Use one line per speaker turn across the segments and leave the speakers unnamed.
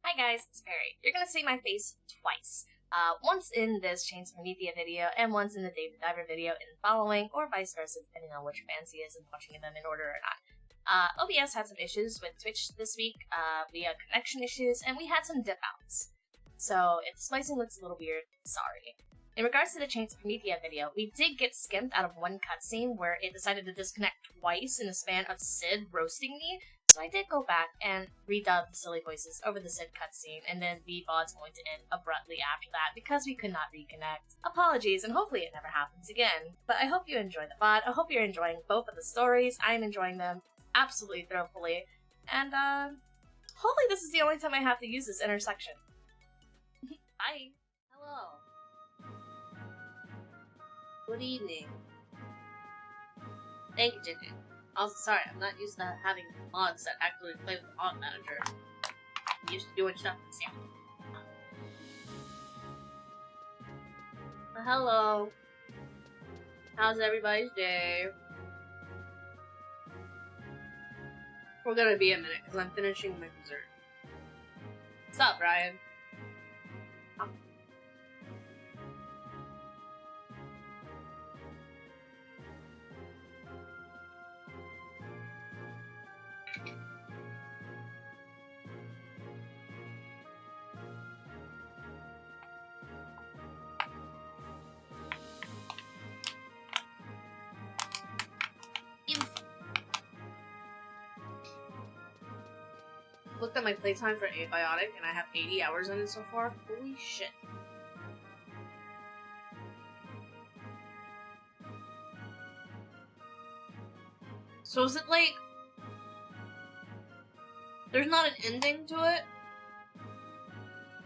Hi guys, it's Perry. You're gonna see my face twice. Once in this ᴛＳoᴍᴇs video, and once in the David Diver video in the following, or vice versa, depending on which fans he is and watching them in order or not. OBS had some issues with Twitch this week. We had connection issues, and we had some dip outs. So, if the splicing looks a little weird, sorry. In regards to the ᴛＳoᴍᴇs video, we did get skimped out of one cutscene where it decided to disconnect twice in the span of Sid roasting me, so I did go back and redub the silly voices over the Sid cutscene, and then the VOD's going to end abruptly after that because we could not reconnect. Apologies, and hopefully it never happens again. But I hope you enjoy the VOD. I hope you're enjoying both of the stories. I am enjoying them absolutely thrillfully, and hopefully this is the only time I have to use this intersection. Bye!
Hello. Good evening. Thank you, Jinny. Also, sorry, I'm not used to having mods that actually play with the mod manager. I'm used to doing stuff in Sam. Well, hello. How's everybody's day? We're gonna be a minute because I'm finishing my dessert. What's up, Brian? Looked at my playtime for Abiotic and I have 80 hours on it so far. Holy shit. So is it like... there's not an ending to it?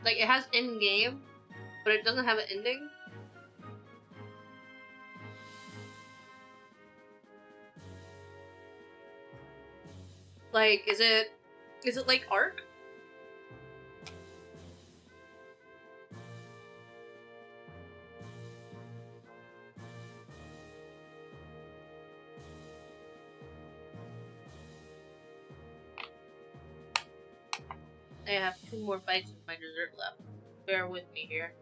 Like, it has end game, but it doesn't have an ending? Like, is it like Ark? I have 2 more bites of my dessert left. Bear with me here.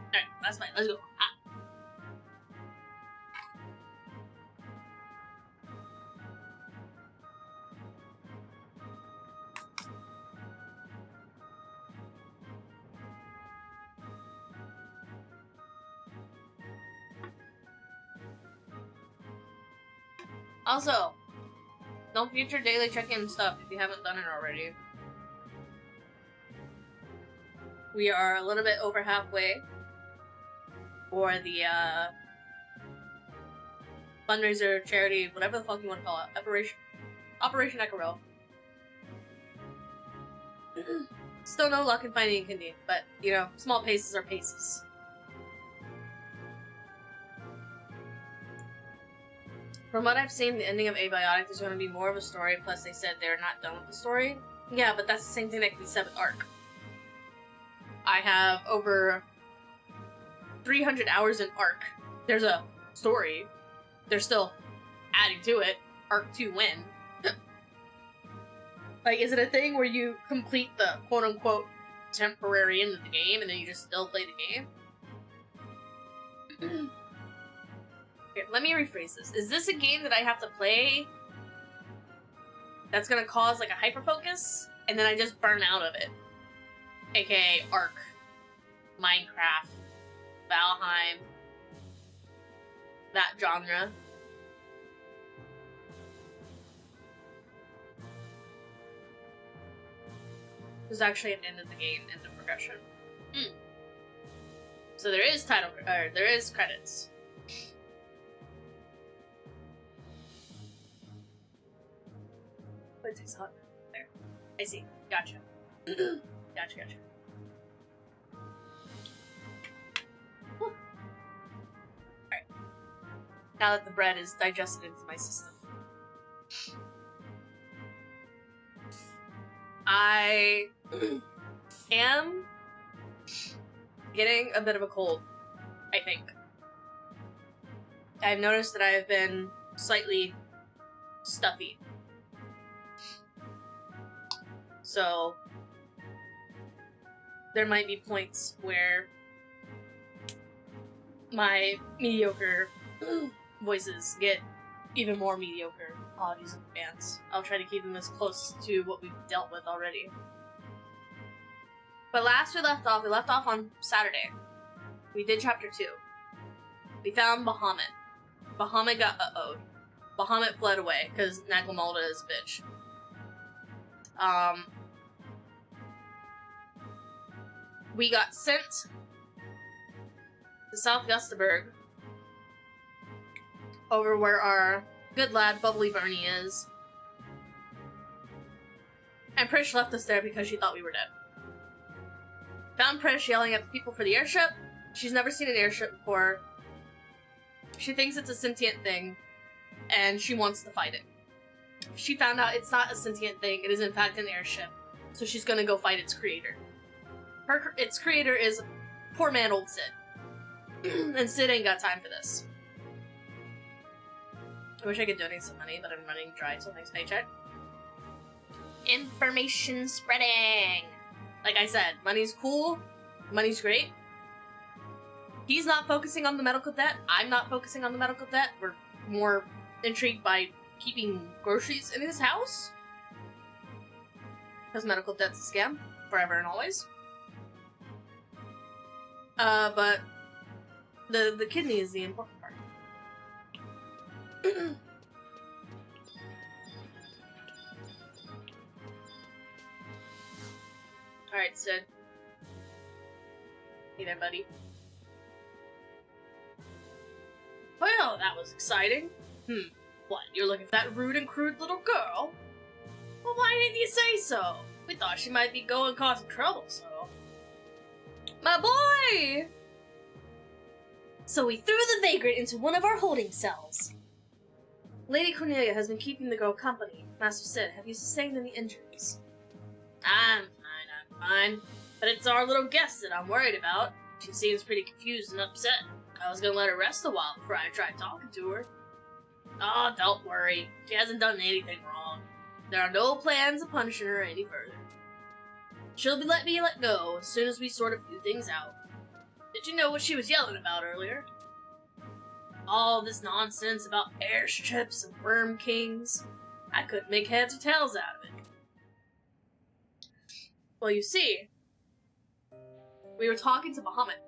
Alright, that's fine. Let's go. Also, don't future daily check-in stuff if you haven't done it already. We are a little bit over halfway for the fundraiser, charity, whatever the fuck you want to call it, Operation Echo. Still no luck in finding Kindy, but you know, small paces are paces. From what I've seen, the ending of Abiotic is going to be more of a story, plus they said they're not done with the story. Yeah, but that's the same thing that can be said with Ark. I have over 300 hours in Ark. There's a story. They're still adding to it. Ark 2 win. Like, is it a thing where you complete the quote-unquote temporary end of the game and then you just still play the game? Okay, let me rephrase this. Is this a game that I have to play that's gonna cause, like, a hyper-focus, and then I just burn out of it? AKA Ark, Minecraft, Valheim, that genre. It's actually at the end of the game, end of progression. So there is there is credits. But it takes a hot there. I see. Gotcha. Gotcha. Alright. Now that the bread is digested into my system, I am getting a bit of a cold, I think. I've noticed that I have been slightly stuffy. So, there might be points where my mediocre voices get even more mediocre. Apologies in advance. I'll try to keep them as close to what we've dealt with already. But last we left off on Saturday. We did chapter 2. We found Bahamut. Bahamut got uh-oh'd. Bahamut fled away, because ഛSō഍ᴇs is a bitch. We got sent to South Gustaberg, over where our good lad Bubbly Bernie is. And Prish left us there because she thought we were dead. Found Prish yelling at the people for the airship. She's never seen an airship before. She thinks it's a sentient thing, and she wants to fight it. She found out it's not a sentient thing, it is in fact an airship, so she's gonna go fight its creator. Its creator is poor man old Sid. And Sid ain't got time for this. I wish I could donate some money, but I'm running dry till next paycheck. Information spreading! Like I said, money's cool, money's great. He's not focusing on the medical debt, I'm not focusing on the medical debt. We're more intrigued by keeping groceries in his house. Because medical debt's a scam, forever and always. But the kidney is the important part. Alright, Sid. Hey there, buddy. Well, that was exciting. What, you're looking for that rude and crude little girl? Well, why didn't you say so? We thought she might be going causing trouble, so... My boy! So we threw the vagrant into one of our holding cells. Lady Cornelia has been keeping the girl company. Master Sid, have you sustained any injuries? I'm fine. But it's our little guest that I'm worried about. She seems pretty confused and upset. I was gonna let her rest a while before I tried talking to her. Oh, don't worry. She hasn't done anything wrong. There are no plans of punishing her any further. She'll be let go as soon as we sort a few things out. Did you know what she was yelling about earlier? All this nonsense about airships and worm kings. I couldn't make heads or tails out of it. Well, you see, we were talking to Bahamut,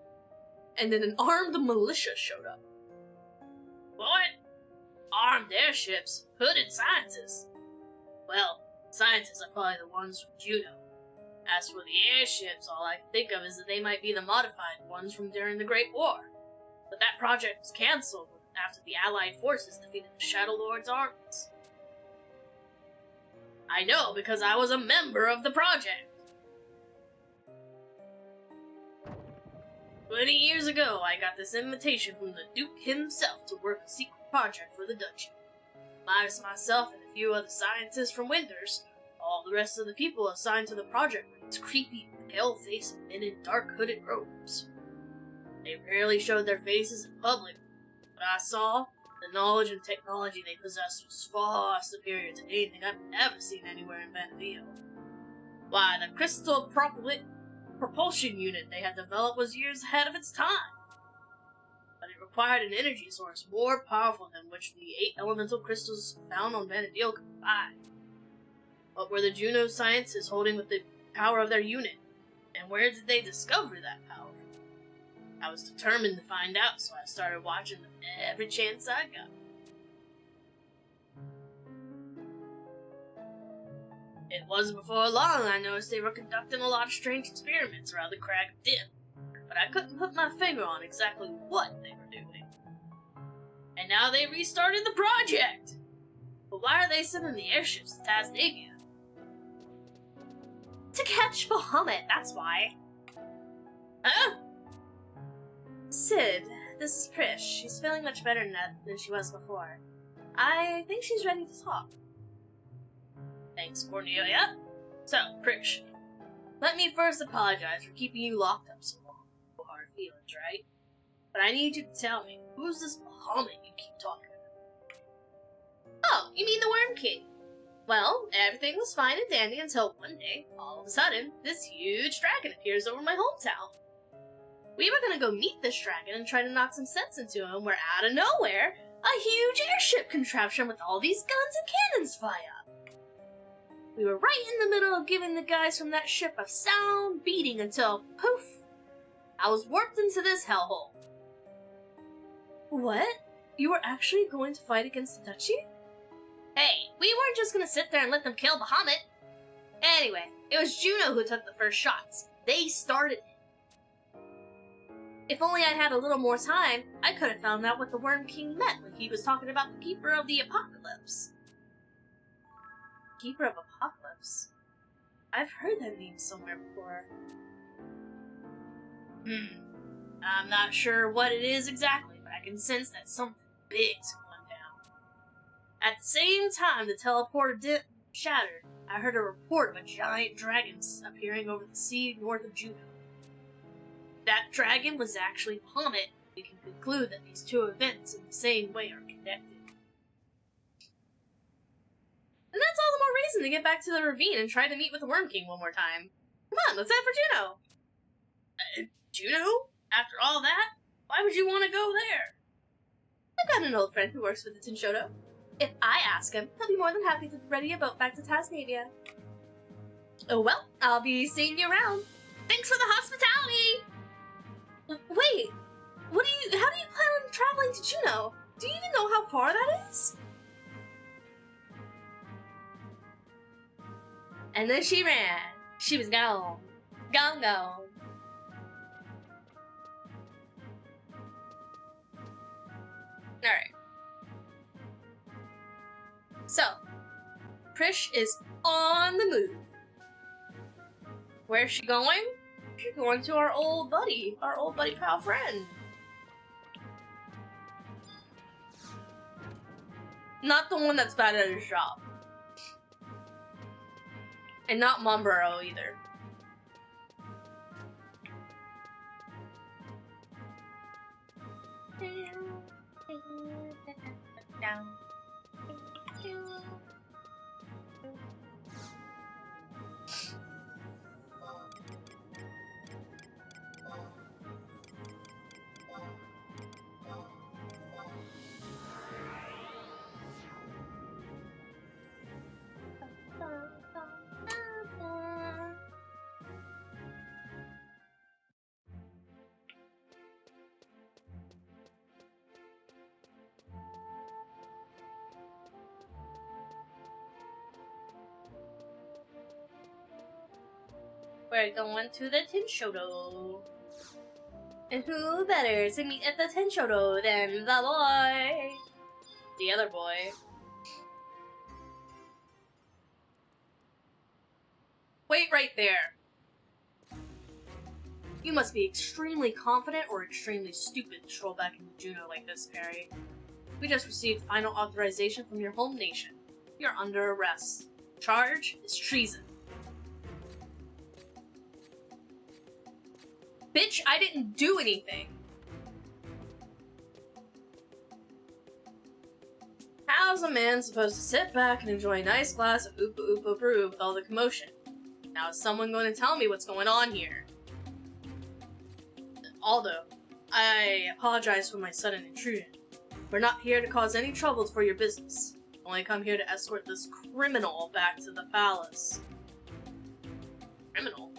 and then an armed militia showed up. What? Armed airships? Hooded scientists? Well, scientists are probably the ones from Juno. As for the airships, all I can think of is that they might be the modified ones from during the Great War. But that project was cancelled after the Allied forces defeated the Shadow Lord's armies. I know, because I was a member of the project. 20 years ago, I got this invitation from the Duke himself to work a secret project for the Duchy. Minus myself and a few other scientists from Winters, all the rest of the people assigned to the project were these creepy, pale-faced men in dark hooded robes. They rarely showed their faces in public, but I saw the knowledge and technology they possessed was far superior to anything I've ever seen anywhere in Vanavio. Why, the crystal propulsion unit they had developed was years ahead of its time. But it required an energy source more powerful than which the 8 elemental crystals found on Vanadil could provide. What were the Juno scientists holding with the power of their unit? And where did they discover that power? I was determined to find out, so I started watching them every chance I got. It wasn't before long I noticed they were conducting a lot of strange experiments around the crag of Dip, but I couldn't put my finger on exactly what they were doing. And now they restarted the project! But why are they sending the airships to Tasmania?
To catch Bahamut, that's why.
Huh?
Sid, this is Prish. She's feeling much better now than she was before. I think she's ready to talk.
Thanks, Cornelia. So, Prish, let me first apologize for keeping you locked up so long. No hard feelings, right? But I need you to tell me, who's this Bahamut you keep talking about?
Oh, you mean the Worm King? Well, everything was fine and dandy until one day, all of a sudden, this huge dragon appears over my hometown. We were gonna go meet this dragon and try to knock some sense into him, where out of nowhere, a huge airship contraption with all these guns and cannons fly up. We were right in the middle of giving the guys from that ship a sound beating until, poof, I was warped into this hellhole. What? You were actually going to fight against the Duchy? Hey, we weren't just gonna sit there and let them kill Bahamut. Anyway, it was Juno who took the first shots. They started it. If only I'd had a little more time, I could have found out what the Worm King meant when he was talking about the Keeper of the Apocalypse. Keeper of Apocalypse? I've heard that name somewhere before.
I'm not sure what it is exactly, but I can sense that something big's going down. At the same time the teleporter shattered, I heard a report of a giant dragon appearing over the sea north of Juno. That dragon was actually Bahamut. We can conclude that these two events in the same way are connected.
And that's all the more reason to get back to the ravine and try to meet with the Worm King one more time. Come on, let's head for Juno.
Juno? After all that? Why would you want to go there?
I've got an old friend who works for the ᴛＳōṭo. If I ask him, he'll be more than happy to ready a boat back to Tasmania. Oh well, I'll be seeing you around. Thanks for the hospitality! Wait, how do you plan on traveling to Juno? Do you even know how far that is? And then she ran. She was gone. Gone. Alright. So, Prish is on the move. Where's she going? She's going to our old buddy pal friend. Not the one that's bad at his job. And not Monborough either. We're going to the ᴛSōṭo. And who better to meet at the ᴛSōṭo than the boy? The other boy. Wait right there. You must be extremely confident or extremely stupid to stroll back into Juno like this, Perry. We just received final authorization from your home nation. You're under arrest. Charge is treason. Bitch, I didn't do anything. How's a man supposed to sit back and enjoy a nice glass of Oopa Oopa Brew with all the commotion? Now is someone going to tell me what's going on here? Although, I apologize for my sudden intrusion. We're not here to cause any trouble for your business. Only come here to escort this criminal back to the palace. Criminal?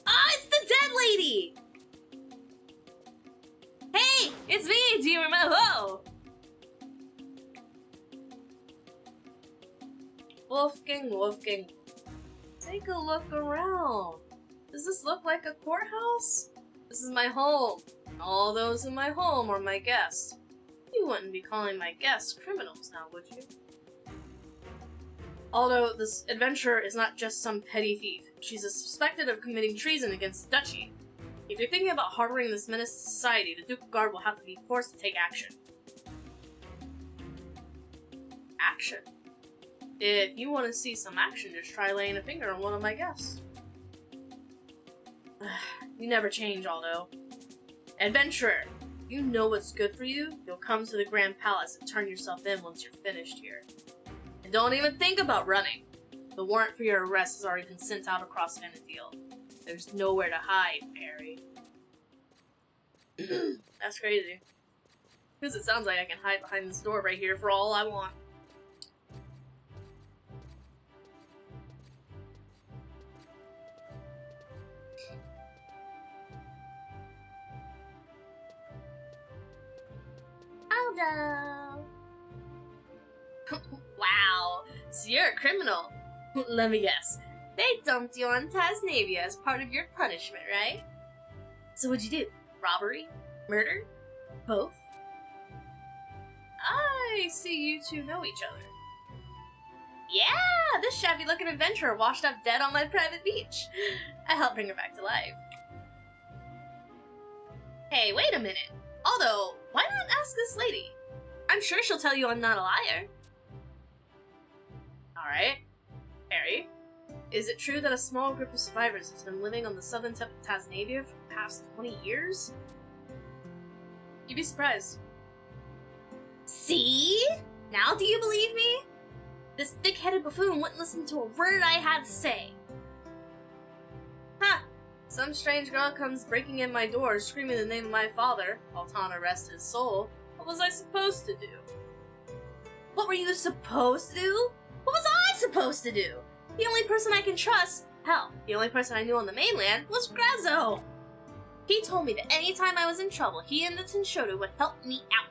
Ah, it's the dead lady! Hey, it's me, do you remember? Whoa!
Wolfgang. Take a look around. Does this look like a courthouse? This is my home. All those in my home are my guests. You wouldn't be calling my guests criminals now, would you? Although this adventurer is not just some petty thief, she's suspected of committing treason against the duchy. If you're thinking about harboring this menace to society, the Duke Guard will have to be forced to take action. Action? If you want to see some action, just try laying a finger on one of my guests. You never change, Aldo. Adventurer, you know what's good for you, you'll come to the Grand Palace and turn yourself in once you're finished here. And don't even think about running. The warrant for your arrest has already been sent out across Vanderfield. There's nowhere to hide, Mary. That's crazy. Because it sounds like I can hide behind this door right here for all I want. Aldo! Wow, so you're a criminal. Let me guess. They dumped you on Tasnavia as part of your punishment, right? So what'd you do? Robbery? Murder? Both? I see you two know each other. Yeah, this shabby-looking adventurer washed up dead on my private beach. I helped bring her back to life. Hey, wait a minute. Although, why not ask this lady? I'm sure she'll tell you I'm not a liar. Alright. Harry, is it true that a small group of survivors has been living on the southern tip of Tasnavia for the past 20 years? You'd be surprised. See? Now do you believe me? This thick-headed buffoon wouldn't listen to a word I had to say. Huh. Some strange girl comes breaking in my door, screaming the name of my father. Altana rest his soul. What was I supposed to do? What were you supposed to do? What was I supposed to do? The only person I can trust, hell, the only person I knew on the mainland, was Grezzo. He told me that anytime I was in trouble, he and the ᴛＳōฑis would help me out.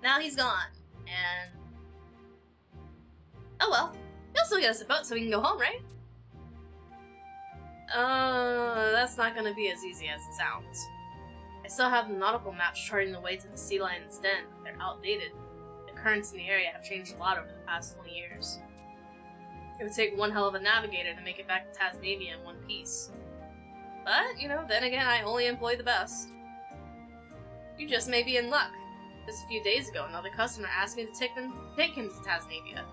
Now he's gone, and... oh well, he'll still get us a boat so we can go home, right? That's not gonna be as easy as it sounds. I still have the nautical maps charting the way to the sea lion's den, but they're outdated. The currents in the area have changed a lot over the past 20 years. It would take one hell of a navigator to make it back to Tasnavia in one piece. But, you know, then again, I only employ the best. You just may be in luck. Just a few days ago, another customer asked me to take him to Tasnavia.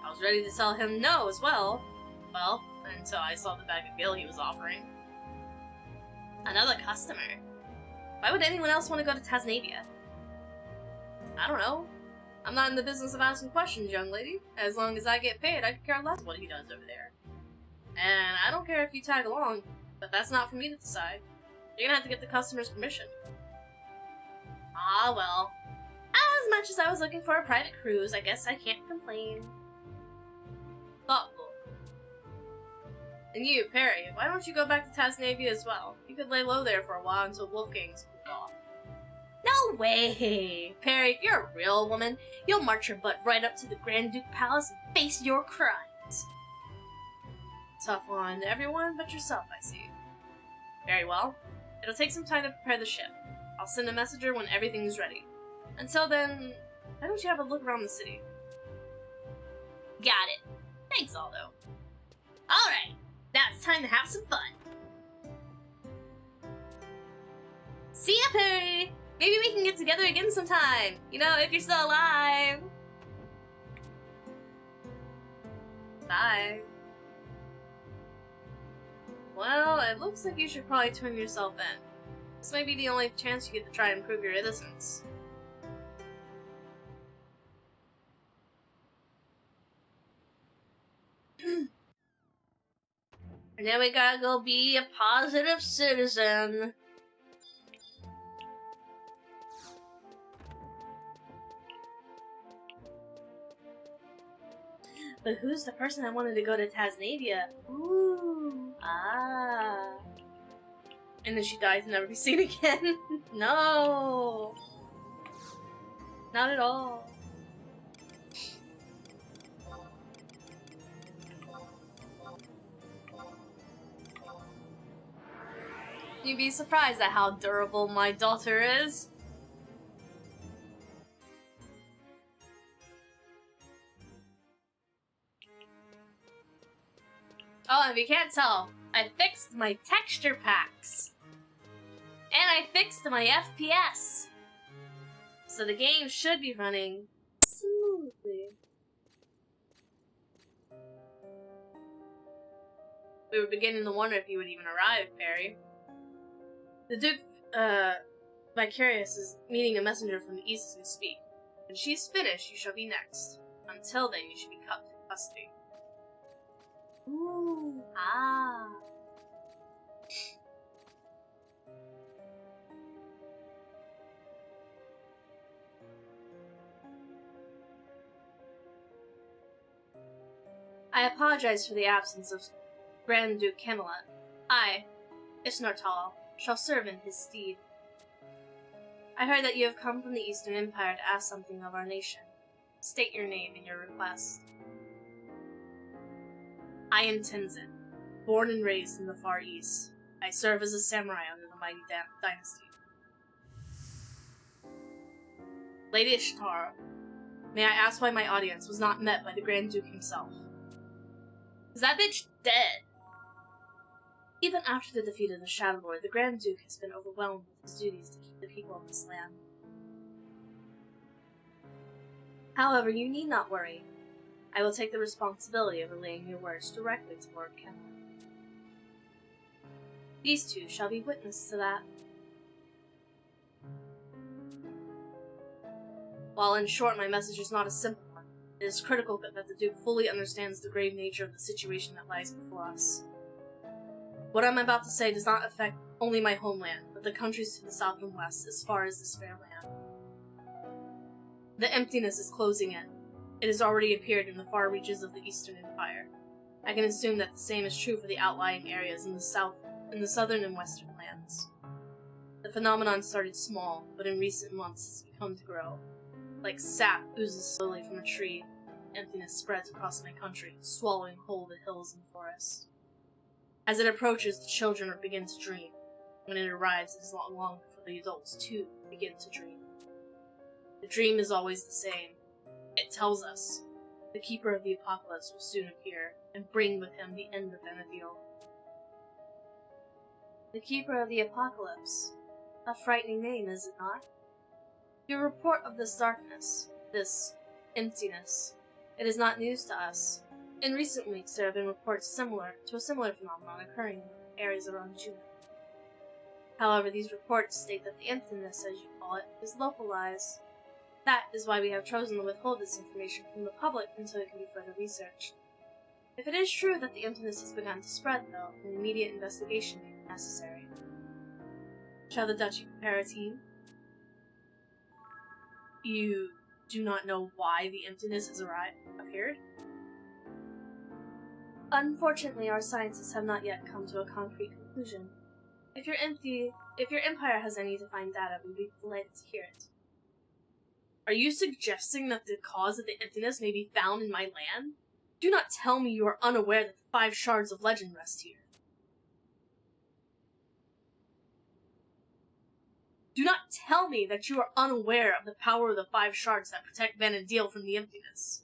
I was ready to tell him no as well. Well, until I saw the bag of gil he was offering. Another customer? Why would anyone else want to go to Tasnavia? I don't know. I'm not in the business of asking questions, young lady. As long as I get paid, I could care less what he does over there. And I don't care if you tag along, but that's not for me to decide. You're gonna have to get the customer's permission. Ah, well. As much as I was looking for a private cruise, I guess I can't complain. Thoughtful. And you, Perry, why don't you go back to Tasnavia as well? You could lay low there for a while until Wolfgang's cooled off. No way! Perry, if you're a real woman, you'll march your butt right up to the Grand Duke Palace and face your crimes. Tough on everyone but yourself, I see. Very well. It'll take some time to prepare the ship. I'll send a messenger when everything's ready. Until then, why don't you have a look around the city? Got it. Thanks, Aldo. Alright, now it's time to have some fun. See ya, Perry! Maybe we can get together again sometime. You know, if you're still alive. Bye. Well, it looks like you should probably turn yourself in. This may be the only chance you get to try and prove your innocence. And then we gotta go be a positive citizen. But who's the person that wanted to go to Tasnavia? Ooh. Ah. And then she died to never be seen again? No. Not at all. You'd be surprised at how durable my daughter is. Oh, and if you can't tell, I fixed my texture packs. And I fixed my FPS. So the game should be running smoothly. We were beginning to wonder if you would even arrive, Perry. The Duke, Vicarious is meeting a messenger from the east as we speak. When she's finished, you shall be next. Until then, you should be kept in custody.
Ooh. Ah.
I apologize for the absence of Grand Duke Camelot. I, ᴛSōɁlis, shall serve in his stead. I heard that you have come from the Eastern Empire to ask something of our nation. State your name and your request. I am Tenzin, born and raised in the Far East. I serve as a samurai under the mighty dynasty. Lady Ishtar, may I ask why my audience was not met by the Grand Duke himself? Is that bitch dead? Even after the defeat of the Shadow Lord, the Grand Duke has been overwhelmed with his duties to keep the people of this land. However, you need not worry. I will take the responsibility of relaying your words directly to Lord Camelot. These two shall be witness to that. While in short, my message is not a simple one, it is critical that the Duke fully understands the grave nature of the situation that lies before us. What I'm about to say does not affect only my homeland, but the countries to the south and west, as far as this fair land. The emptiness is closing in. It has already appeared in the far reaches of the Eastern Empire. I can assume that the same is true for the outlying areas in the southern and western lands. The phenomenon started small, but in recent months has begun to grow. Like sap oozes slowly from a tree, emptiness spreads across my country, swallowing whole the hills and forests. As it approaches, the children begin to dream. When it arrives, it is not long before the adults, too, begin to dream. The dream is always the same. It tells us the Keeper of the Apocalypse will soon appear, and bring with him the end of Promathia. The Keeper of the Apocalypse. A frightening name, is it not? Your report of this darkness, this emptiness, it is not news to us. In recent weeks, there have been reports similar to a similar phenomenon occurring in areas around June. However, these reports state that the emptiness, as you call it, is localized. That is why we have chosen to withhold this information from the public until it can be further researched. If it is true that the emptiness has begun to spread, though, an immediate investigation may be necessary. Shall the Duchy prepare a team? You do not know why the emptiness has appeared? Unfortunately, our scientists have not yet come to a concrete conclusion. If your empire has any defined data, we'd be delighted to hear it. Are you suggesting that the cause of the emptiness may be found in my land? Do not tell me you are unaware that the 5 shards of legend rest here. Do not tell me that you are unaware of the power of the 5 shards that protect Vana'diel from the emptiness.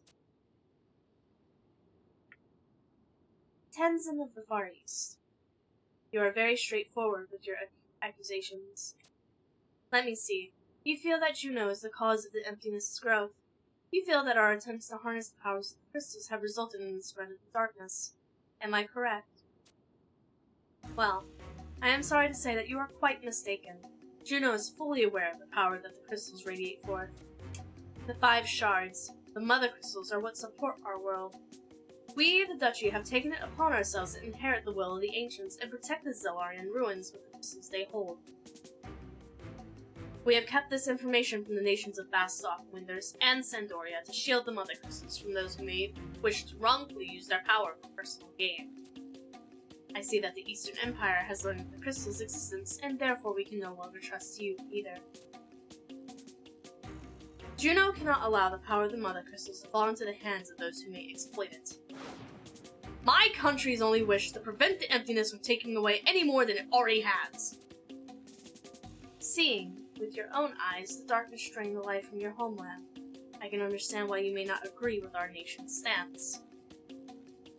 Tenzin of the Far East. You are very straightforward with your accusations. Let me see. You feel that Juno is the cause of the emptiness's growth. You feel that our attempts to harness the powers of the crystals have resulted in the spread of the darkness. Am I correct? Well, I am sorry to say that you are quite mistaken. Juno is fully aware of the power that the crystals radiate forth. The 5 shards, the mother crystals, are what support our world. We, the Duchy, have taken it upon ourselves to inherit the will of the ancients and protect the Zelarian ruins with the crystals they hold. We have kept this information from the nations of Bastok, Winders, and Sandoria to shield the mother crystals from those who may wish to wrongfully use their power for personal gain. I see that the Eastern Empire has learned of the crystal's existence, and therefore we can no longer trust you, either. Juno cannot allow the power of the mother crystals to fall into the hands of those who may exploit it. My country's only wish is to prevent the emptiness from taking away any more than it already has. Seeing with your own eyes the darkness drain the light from your homeland, I can understand why you may not agree with our nation's stance.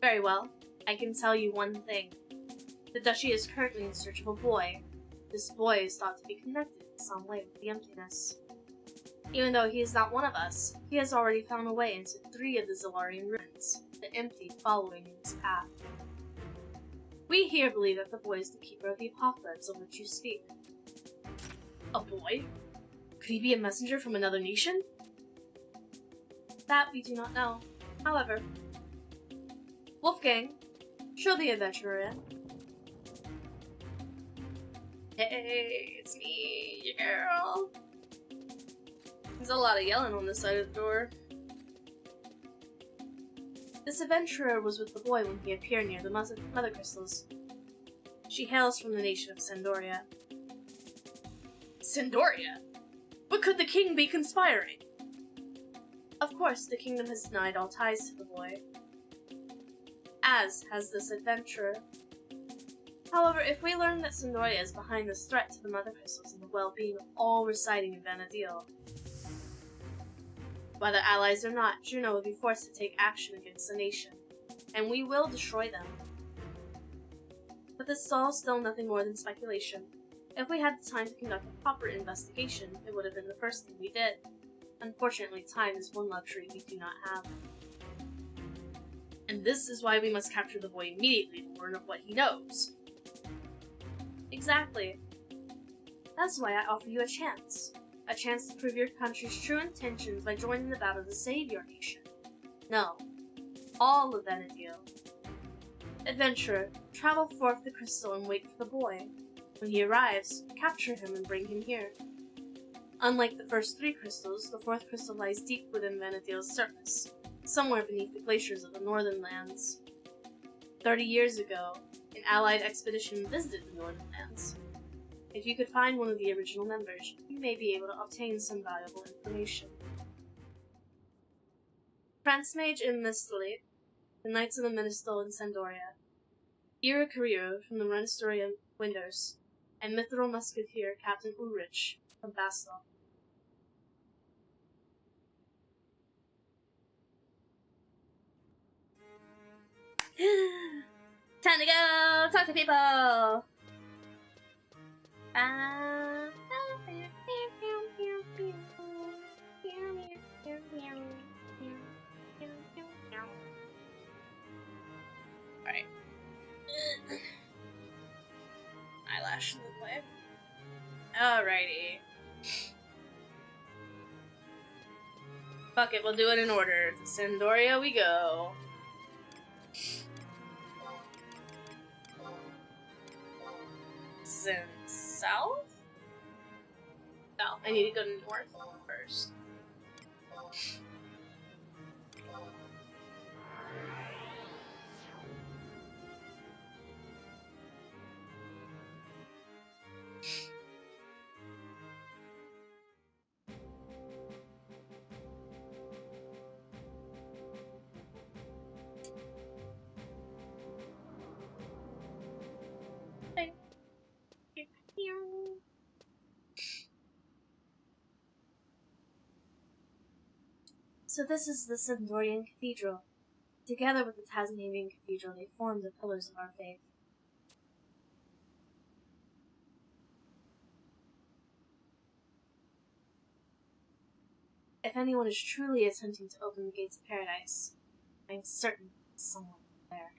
Very well, I can tell you one thing. The duchy is currently in search of a boy. This boy is thought to be connected in some way with the emptiness. Even though he is not one of us, he has already found a way into 3 of the Zilarian ruins, the empty following in his path. We here believe that the boy is the keeper of the apocalypse of which you speak. A boy? Could he be a messenger from another nation? That we do not know. However, Wolfgang, show the adventurer in. Hey, it's me, your girl. There's a lot of yelling on this side of the door. This adventurer was with the boy when he appeared near the mother crystals. She hails from the nation of Sandoria. Sandoria? But could the king be conspiring? Of course, the kingdom has denied all ties to the boy, as has this adventurer. However, if we learn that Sandoria is behind this threat to the mother crystals and the well-being of all residing in Vana'diel, whether allies or not, Juno will be forced to take action against the nation, and we will destroy them. But this is all still nothing more than speculation. If we had the time to conduct a proper investigation, it would have been the first thing we did. Unfortunately, time is one luxury we do not have. And this is why we must capture the boy immediately to learn of what he knows. Exactly. That's why I offer you a chance. A chance to prove your country's true intentions by joining the battle to save your nation. No. All of Vana'diel. Adventurer, travel forth the crystal and wait for the boy. When he arrives, capture him and bring him here. Unlike the first 3 crystals, the 4th crystal lies deep within Vana'diel's surface, somewhere beneath the glaciers of the northern lands. 30 years ago, an allied expedition visited the northern lands. If you could find one of the original members, you may be able to obtain some valuable information. Prince Mage in ᴛＳoᴍᴇs, the Knights of the Ministol in Sandoria, Ira Carrillo from the Rensselaer Windows, and Mithril Musketeer Captain Ulrich from Bastel. Time to go talk to people! Alright. Eyelash in the way. Alrighty. Fuck it, we'll do it in order. To Sandoria we go. This is in south? No, I need to go north first. So this is the Sandorian Cathedral. Together with the Tasmanian Cathedral, they form the pillars of our faith. If anyone is truly attempting to open the gates of paradise, I'm certain someone is there.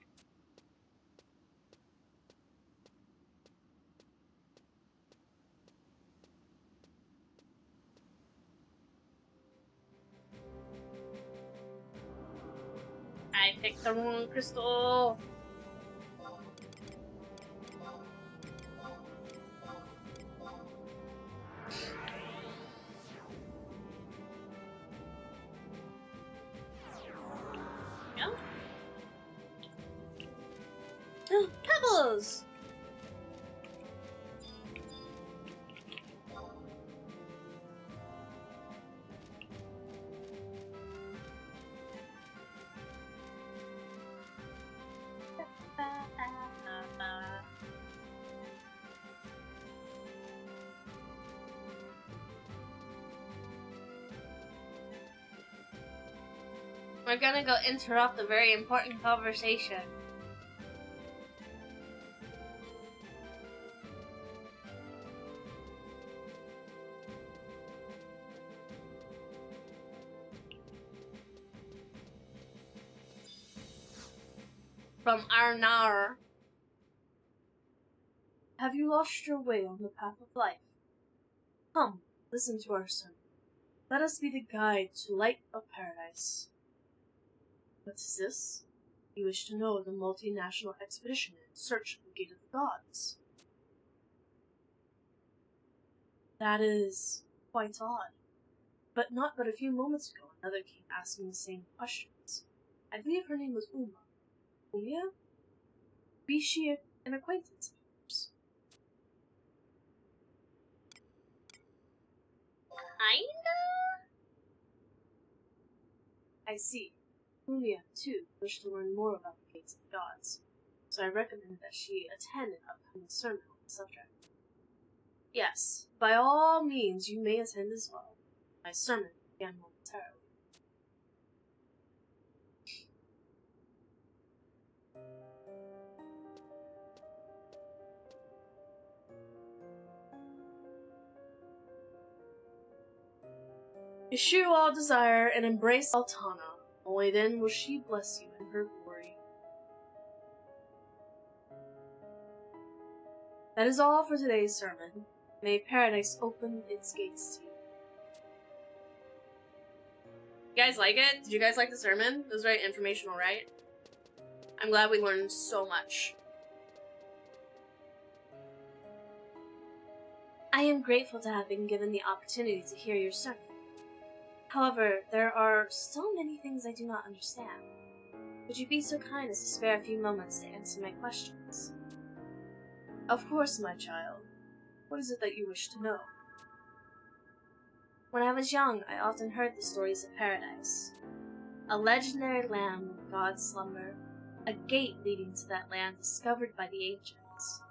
I picked the wrong crystal. Yeah. Pebbles! We're gonna go interrupt a very important conversation. From Arnar. Have you lost your way on the path of life? Come, listen to our sermon. Let us be the guide to light of paradise. What is this? You wish to know the multinational expedition in search of the Gate of the Gods. That is quite odd. But not but a few moments ago, another came asking the same questions. I believe her name was Uma. Uma? Be she an acquaintance of yours? Kinda? I see. Uma, too, wished to learn more about the Gates of the Gods, so I recommended that she attend an upcoming sermon on the subject. Yes, by all means you may attend as well. My sermon began momentarily. Eschew all desire and embrace Altana. Only then will she bless you in her glory. That is all for today's sermon. May paradise open its gates to you. You guys like it? Did you guys like the sermon? It was very informational, right? I'm glad we learned so much. I am grateful to have been given the opportunity to hear your sermon. However, there are so many things I do not understand. Would you be so kind as to spare a few moments to answer my questions? Of course, my child. What is it that you wish to know? When I was young, I often heard the stories of paradise. A legendary land where gods slumber, a gate leading to that land discovered by the ancients.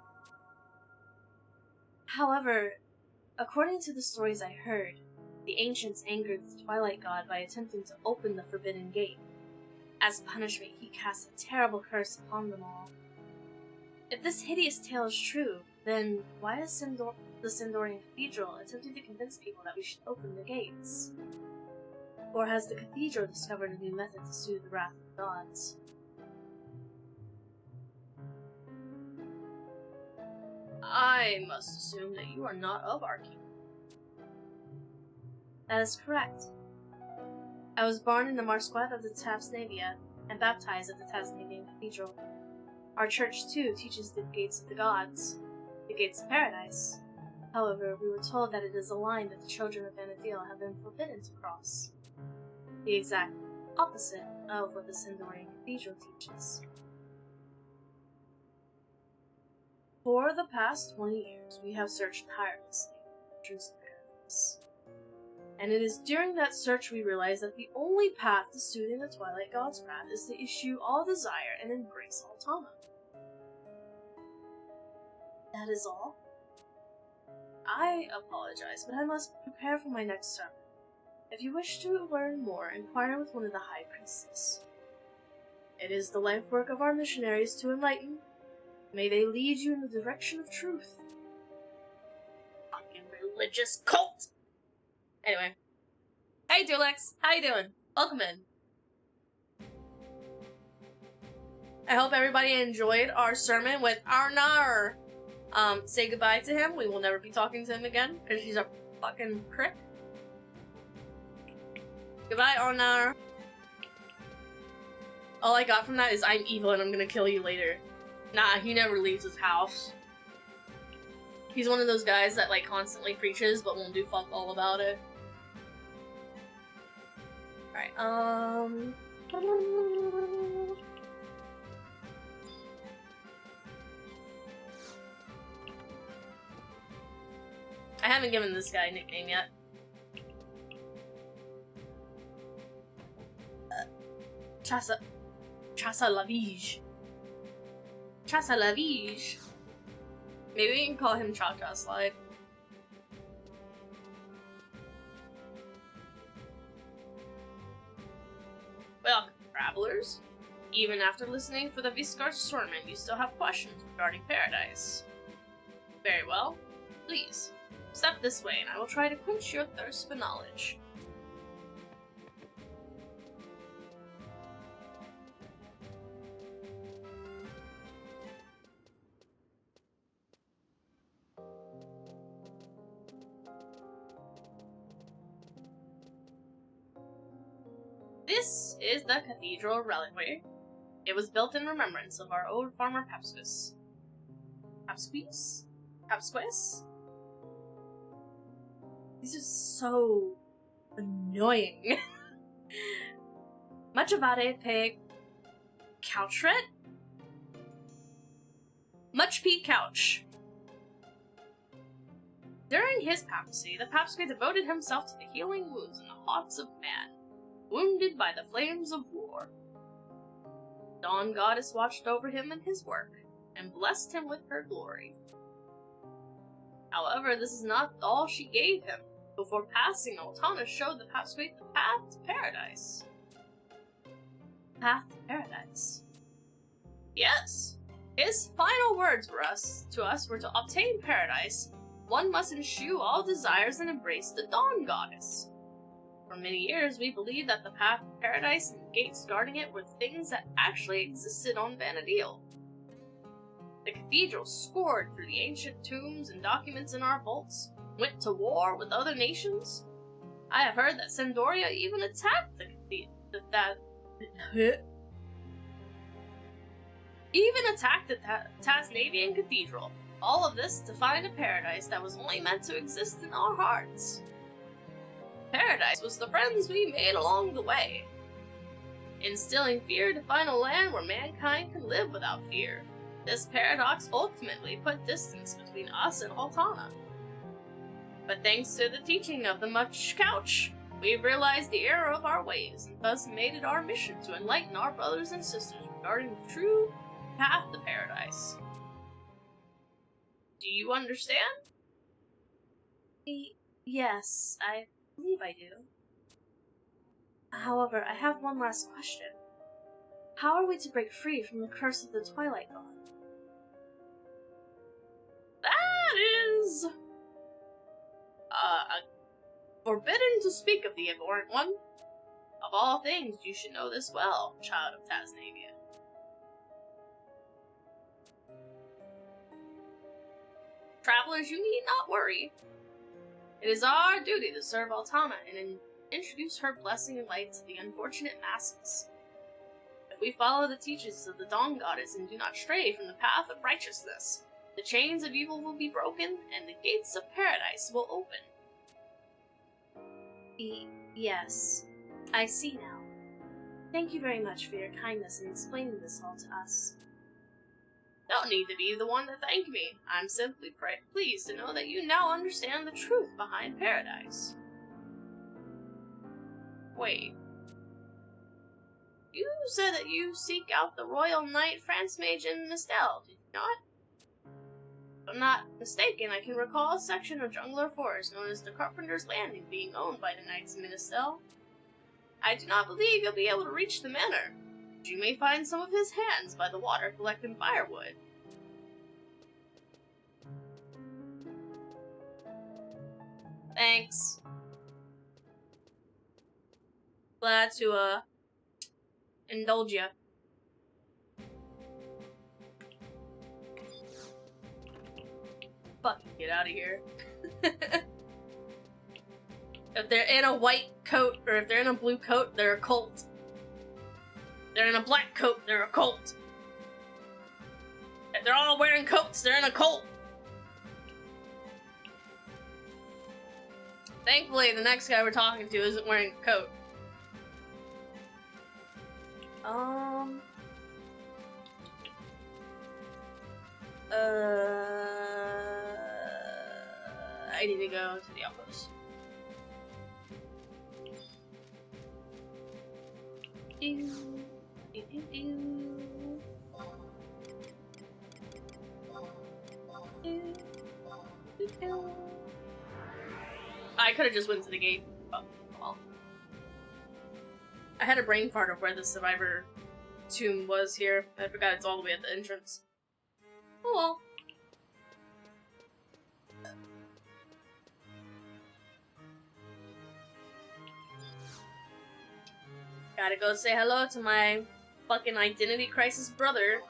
However, according to the stories I heard, the ancients angered the Twilight God by attempting to open the forbidden gate. As punishment, he cast a terrible curse upon them all. If this hideous tale is true, then why is the Sindorian Cathedral attempting to convince people that we should open the gates? Or has the cathedral discovered a new method to soothe the wrath of the gods? I must assume that you are not of our kingdom. That is correct. I was born in the Marsquet of the Tasnavia and baptized at the Tasnavian Cathedral. Our church, too, teaches the gates of the gods, the gates of paradise. However, we were told that it is a line that the children of Vanadil have been forbidden to cross. The exact opposite of what the Sindorian Cathedral teaches. For the past 20 years, we have searched tirelessly for the entrance to paradise. And it is during that search we realized that the only path to soothing the Twilight God's wrath is to eschew all desire and embrace Altana. That is all. I apologize, but I must prepare for my next sermon. If you wish to learn more, inquire with one of the High Priestesses. It is the life work of our missionaries to enlighten. May they lead you in the direction of truth. Fucking religious cult! Anyway. Hey, Dulix! How you doing? Welcome in. I hope everybody enjoyed our sermon with Arnar. Say goodbye to him. We will never be talking to him again, because he's a fucking prick. Goodbye, Arnar. All I got from that is I'm evil and I'm gonna kill you later. Nah, he never leaves his house. He's one of those guys that, like, constantly preaches, but won't do fuck all about it. Alright, I haven't given this guy a nickname yet. ᴛＳოᴍᴇs. ᴛＳოᴍᴇs. Maybe we can call him Cha-Cha Slide. Welcome, travelers. Even after listening for the Viscard sermon, you still have questions regarding paradise. Very well. Please, step this way and I will try to quench your thirst for knowledge. This is the Cathedral Reliquary. It was built in remembrance of our old farmer Papsquis. Papsquis? These are so annoying. Machavade pe couchret? Much P. Couch. During his papacy, the Papsquis devoted himself to the healing wounds in the hearts of man, wounded by the flames of war. Dawn Goddess watched over him and his work, and blessed him with her glory. However, this is not all she gave him. Before passing, Altana showed the Papsquis the path to paradise. Path to paradise? Yes. His final words to us were to obtain paradise, one must eschew all desires and embrace the Dawn Goddess. For many years, we believed that the path to paradise and the gates guarding it were things that actually existed on Vana'diel. The cathedral scored through the ancient tombs and documents in our vaults, went to war with other nations. I have heard that Sendoria even attacked the Tasnavian cathedral. All of this to find a paradise that was only meant to exist in our hearts. Paradise was the friends we made along the way, instilling fear to find a land where mankind can live without fear. This paradox ultimately put distance between us and Altana. But thanks to the teaching of the Much Couch, we've realized the error of our ways, and thus made it our mission to enlighten our brothers and sisters regarding the true path to paradise. Do you understand? Yes, I believe I do. However, I have one last question. How are we to break free from the curse of the Twilight God? That is... forbidden to speak of the abhorrent one. Of all things, you should know this well, child of Tasnavia. Travelers, you need not worry. It is our duty to serve Altana and introduce her blessing and light to the unfortunate masses. If we follow the teachings of the Dawn Goddess and do not stray from the path of righteousness, the chains of evil will be broken and the gates of paradise will open. Yes, I see now. Thank you very much for your kindness in explaining this all to us. Don't need to be the one to thank me. I'm simply pleased to know that you now understand the truth behind paradise. Wait. You said that you seek out the Royal Knight Franzmage in Mistel, did you not? If I'm not mistaken, I can recall a section of Jungler Forest known as the Carpenter's Landing being owned by the Knights of Mistel. I do not believe you'll be able to reach the manor. You may find some of his hands by the water collecting firewood. Thanks. Glad to, indulge ya. Fucking get out of here. If they're in a white coat, or if they're in a blue coat, they're a cult. They're in a black coat, they're a cult. If they're all wearing coats, they're in a cult. Thankfully, the next guy we're talking to isn't wearing a coat. I need to go to the outpost. I could have just went to the gate. Oh, well. I had a brain fart of where the survivor tomb was here. I forgot it's all the way at the entrance. Oh well. Gotta go say hello to my fucking identity crisis brother.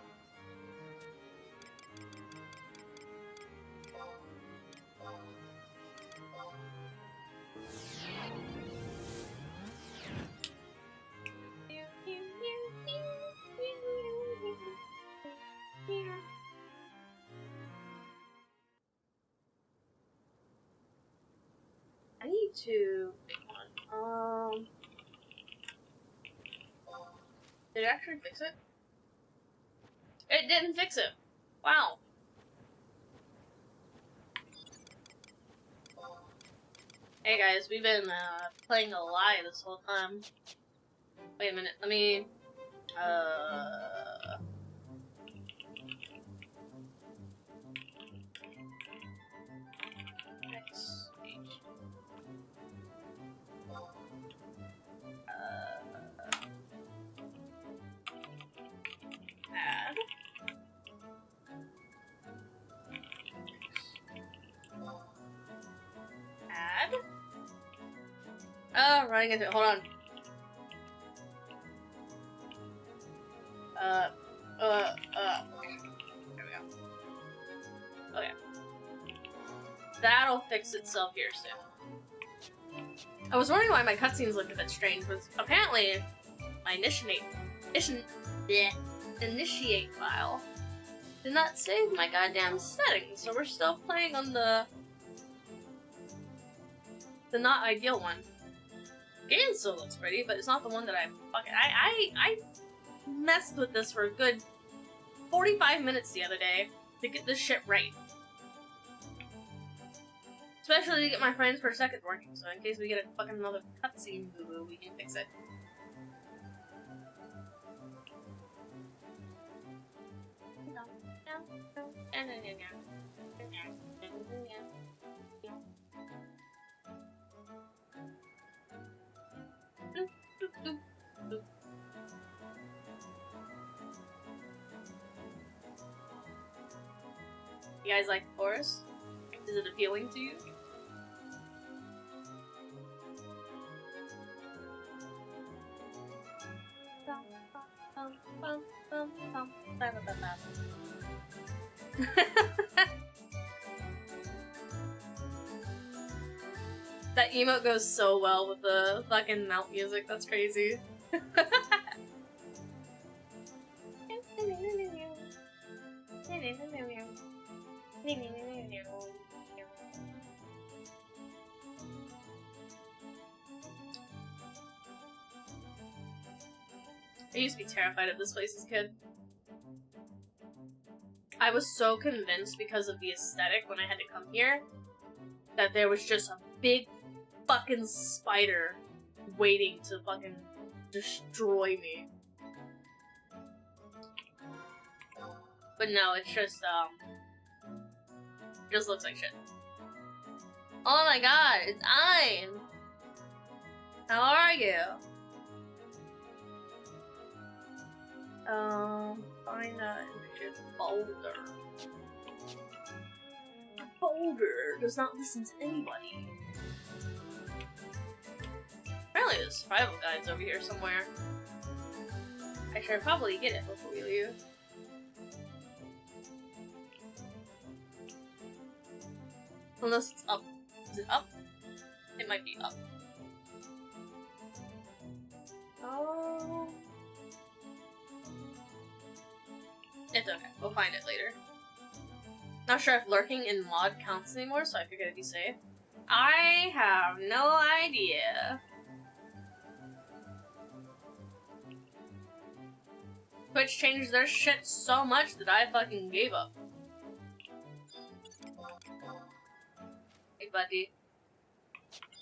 I need to pick one. Did it actually fix it? It didn't fix it. Wow. Hey guys, we've been playing a lie this whole time. Wait a minute, let me add. Oh, running into it. Hold on. There we go. Okay. That'll fix itself here soon. I was wondering why my cutscenes looked a bit strange, but apparently my initiate file did not save my goddamn settings, so we're still playing on the not ideal one. The game still looks pretty, but it's not the one that I fucking I messed with this for a good 45 minutes the other day to get this shit right. Especially to get my frames per second working, so in case we get a fucking another cutscene boo-boo, we can fix it. You guys like the forest? Is it appealing to you? That emote goes so well with the fucking mount music, that's crazy. I used to be terrified of this place as a kid. I was so convinced because of the aesthetic when I had to come here that there was just a big fucking spider waiting to fucking destroy me. But no, it's just looks like shit. Oh my god, it's Ein! How are you? Find a boulder. A boulder does not listen to anybody. Apparently there's survival guides over here somewhere. I should probably get it before we leave. Unless it's up. Is it up? It might be up. Oh. It's okay. We'll find it later. Not sure if lurking in mod counts anymore, so I figured it'd be safe. I have no idea. Twitch changed their shit so much that I fucking gave up. Hey buddy.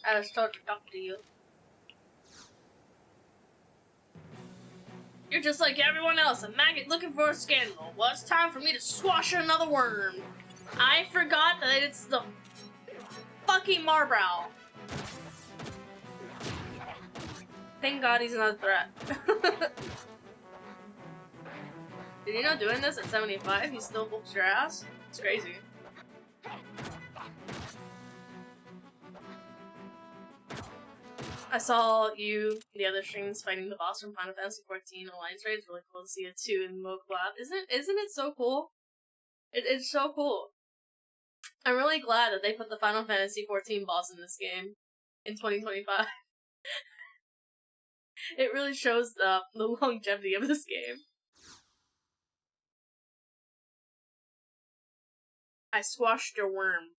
I was told to talk to you. You're just like everyone else, a maggot looking for a scandal. Well, it's time for me to squash another worm. I forgot that it's the fucking Marbrow. Thank God he's not a threat. Did you know doing this at 75, he still whoops your ass? It's crazy. I saw you, the other streams, fighting the boss from Final Fantasy XIV Alliance Raid. It's really cool to see it too in Mokwa. Isn't it so cool? It's so cool. I'm really glad that they put the Final Fantasy XIV boss in this game in 2025. It really shows the longevity of this game. I squashed your worm.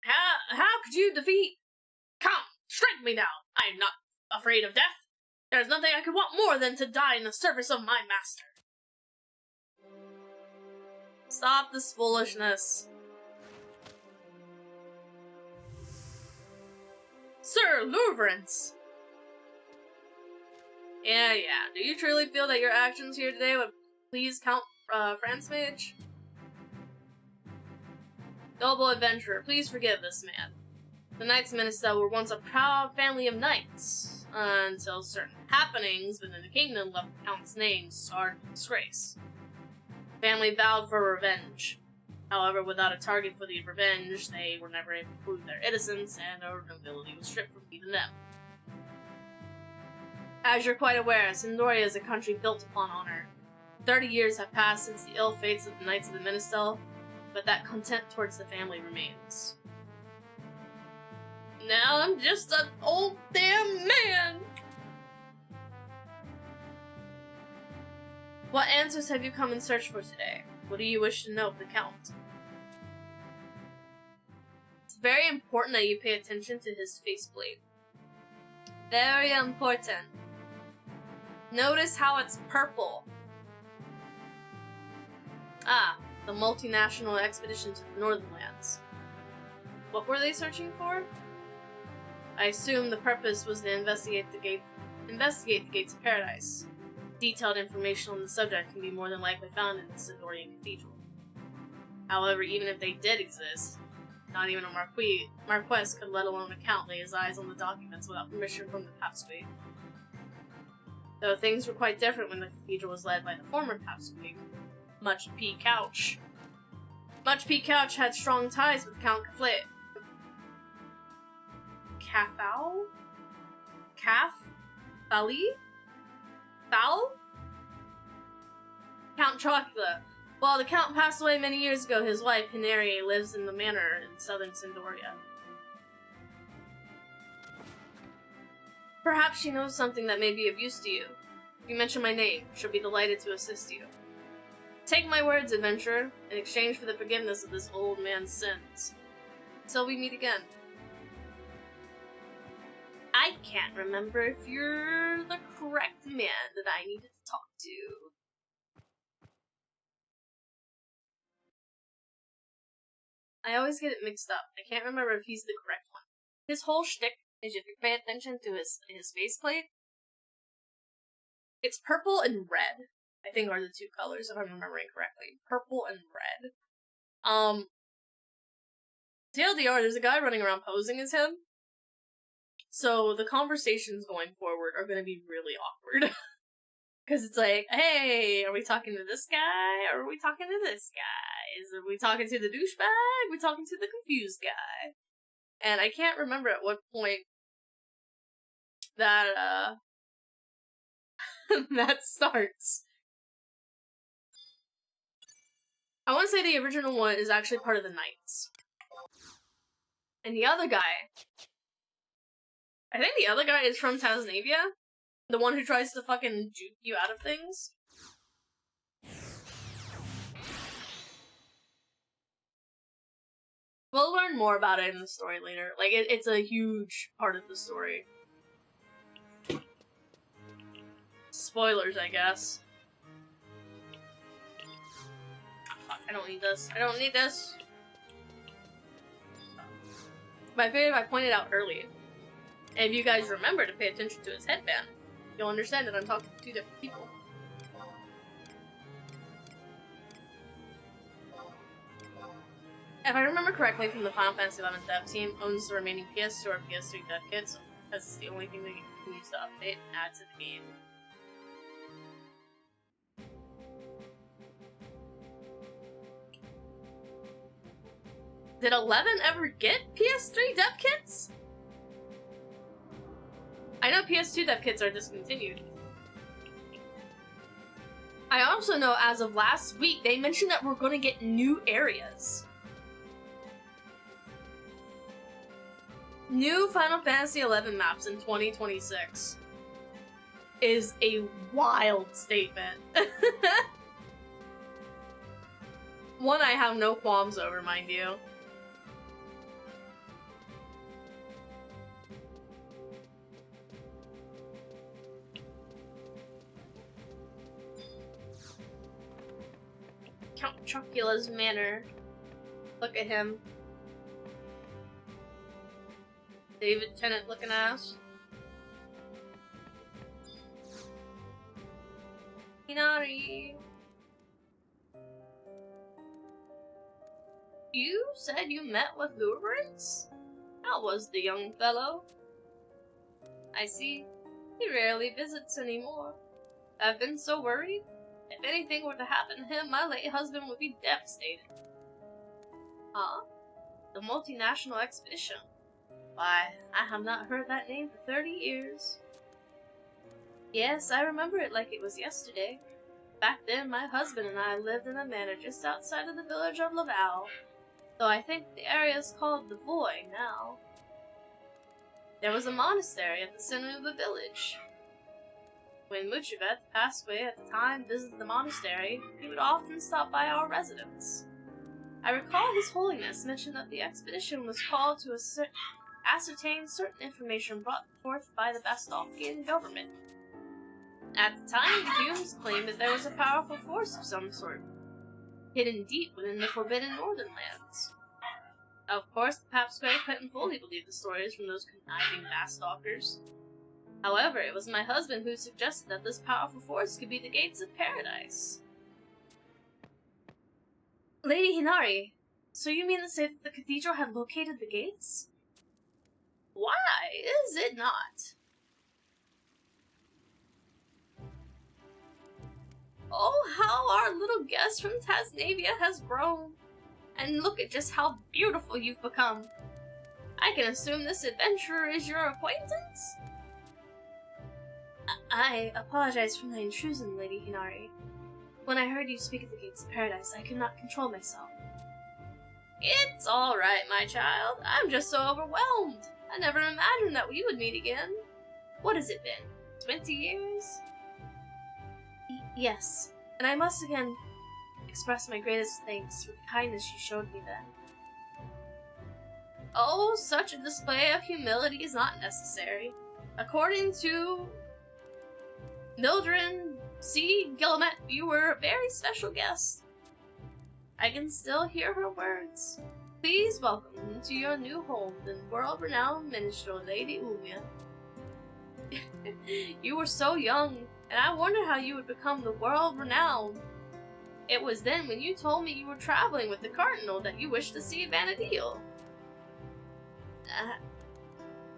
How could you defeat? Come, strike me now. I am not afraid of death. There is nothing I could want more than to die in the service of my master. Stop this foolishness. ᴛᴇs. Yeah. Do you truly feel that your actions here today would please Count ᴛᴇs? Noble adventurer, please forgive this man. The Knights of Ministel were once a proud family of knights, until certain happenings within the kingdom left the Count's name starred in disgrace. The family vowed for revenge. However, without a target for the revenge, they were never able to prove their innocence, and their nobility was stripped from even them. As you're quite aware, ᴛᴇs is a country built upon honor. 30 years have passed since the ill fates of the Knights of the Ministel, but that contempt towards the family remains. Now I'm just an old damn man! What answers have you come in search for today? What do you wish to know of the Count? It's very important that you pay attention to his faceplate. Very important. Notice how it's purple. Ah, the multinational expedition to the Northern Lands. What were they searching for? I assume the purpose was to investigate the gates of paradise. Detailed information on the subject can be more than likely found in the ᴛᴇs Cathedral. However, even if they did exist, not even a Marquis could, let alone a Count, lay his eyes on the documents without permission from the Papsquake. Though things were quite different when the cathedral was led by the former Papsquake, Much P. Couch. Much P. Couch had strong ties with Count Count Chocula. While the Count passed away many years ago, his wife, Hineria, lives in the manor in southern Cindoria. Perhaps she knows something that may be of use to you. If you mention my name, she'll be delighted to assist you. Take my words, adventurer, in exchange for the forgiveness of this old man's sins. Till we meet again. I can't remember if you're the correct man that I needed to talk to. I always get it mixed up. I can't remember if he's the correct one. His whole shtick is, if you pay attention to his faceplate, it's purple and red, I think are the two colors, if I'm remembering correctly. Purple and red. TLDR, there's a guy running around posing as him. So the conversations going forward are going to be really awkward. Because it's like, hey, are we talking to this guy, or are we talking to this guy? Are we talking to the douchebag? Are we talking to the confused guy? And I can't remember at what point that, that starts. I want to say the original one is actually part of the Knights. And the other guy, I think the other guy is from Tasnavia. The one who tries to fucking juke you out of things. We'll learn more about it in the story later. Like, it's a huge part of the story. Spoilers, I guess. Fuck, I don't need this. I don't need this. But I figured if I pointed out early, and if you guys remember to pay attention to his headband, you'll understand that I'm talking to two different people. If I remember correctly from the Final Fantasy XI dev team, owns the remaining PS2 or PS3 dev kits because it's the only thing that you can use to update and add to the game. Did 11 ever get PS3 dev kits? I know PS2 dev kits are discontinued. I also know as of last week, they mentioned that we're going to get new areas. New Final Fantasy XI maps in 2026 is a wild statement. One I have no qualms over, mind you. Count Chocula's manor. Look at him. David Tennant looking ass. Inari. You said you met with Vtuber? How was the young fellow? I see. He rarely visits anymore. I've been so worried. If anything were to happen to him, my late husband would be devastated. Huh? The multinational expedition. Why, I have not heard that name for 30 years. Yes, I remember it like it was yesterday. Back then, my husband and I lived in a manor just outside of the village of Laval, though I think the area is called the Void now. There was a monastery at the center of the village. When ᴛＳō഍ᴇs passed away at the time visited the monastery, he would often stop by our residence. I recall His Holiness mentioned that the expedition was called to ascertain certain information brought forth by the Vastokian government. At the time, the humans claimed that there was a powerful force of some sort, hidden deep within the forbidden northern lands. Of course, the Papsquare couldn't fully believe the stories from those conniving Vastokers. However, it was my husband who suggested that this powerful force could be the gates of paradise. Lady Hinari, so you mean to say that the cathedral had located the gates? Why is it not? Oh, how our little guest from Tasnavia has grown. And look at just how beautiful you've become. I can assume this adventurer is your acquaintance? I apologize for my intrusion, Lady Hinari. When I heard you speak of the gates of paradise, I could not control myself. It's alright, my child. I'm just so overwhelmed. I never imagined that we would meet again. What has it been? 20 years? Yes, and I must again express my greatest thanks for the kindness you showed me then. Oh, such a display of humility is not necessary. According to Mildred C. Guillemette, you were a very special guest. I can still hear her words. Please welcome to your new home, the world-renowned minstrel, Lady Umia. You were so young, and I wondered how you would become the world-renowned. It was then when you told me you were traveling with the Cardinal that you wished to see Vanadil.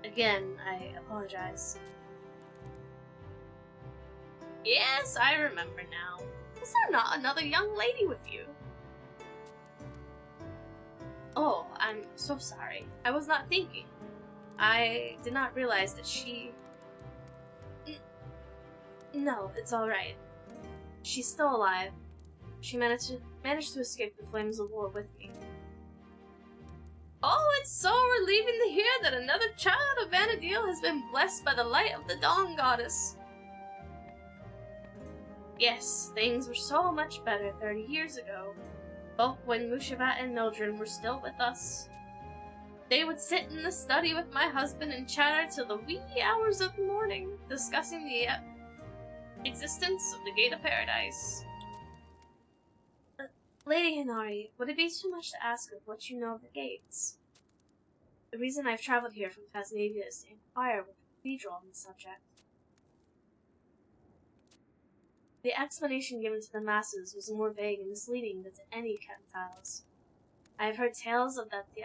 Again, I apologize. Yes, I remember now. Is there not another young lady with you? Oh, I'm so sorry. I was not thinking. I did not realize that she... No, it's alright. She's still alive. She managed to escape the flames of war with me. Oh, it's so relieving to hear that another child of Vanadil has been blessed by the light of the Dawn Goddess. Yes, things were so much better 30 years ago, both when ᴛΣō഍ᴇs and Mildred were still with us. They would sit in the study with my husband and chatter till the wee hours of the morning, discussing the existence of the Gate of Paradise. Lady Hinari, would it be too much to ask of what you know of the gates? The reason I've traveled here from Tasnavia is to inquire with the cathedral on the subject. The explanation given to the masses was more vague and misleading than to any Kentiles. I have heard tales of that the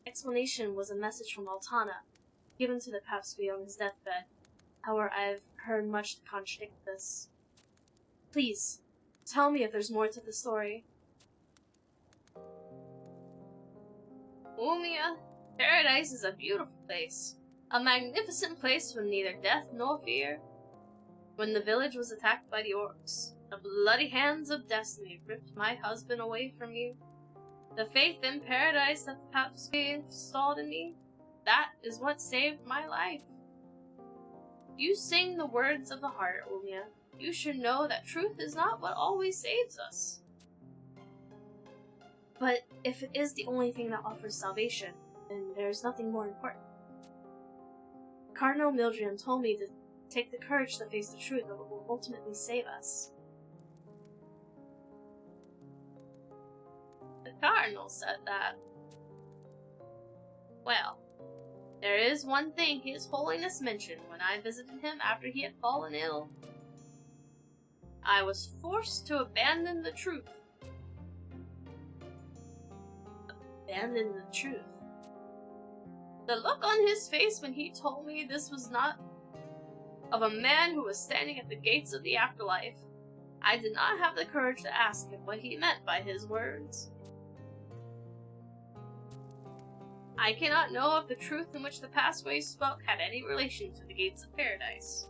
explanation was a message from Altana, given to the Papsby on his deathbed. However, I've heard much to contradict this. Please, tell me if there's more to the story.
Umia, paradise is a beautiful place. A magnificent place with neither death nor fear. When the village was attacked by the orcs, the bloody hands of destiny ripped my husband away from you. The faith in paradise that the Papsby installed in me, that is what saved my life. You sing the words of the heart, Umia. You should know that truth is not what always saves us.
But if it is the only thing that offers salvation, then there's nothing more important. Cardinal Mildred told me to take the courage to face the truth that will ultimately save us.
The Cardinal said that. Well, there is one thing His Holiness mentioned when I visited him after he had fallen ill. I was forced to abandon the truth.
Abandon the truth?
The look on his face when he told me this was not of a man who was standing at the gates of the afterlife. I did not have the courage to ask him what he meant by his words. I cannot know if the truth in which the Passways spoke had any relation to the gates of paradise.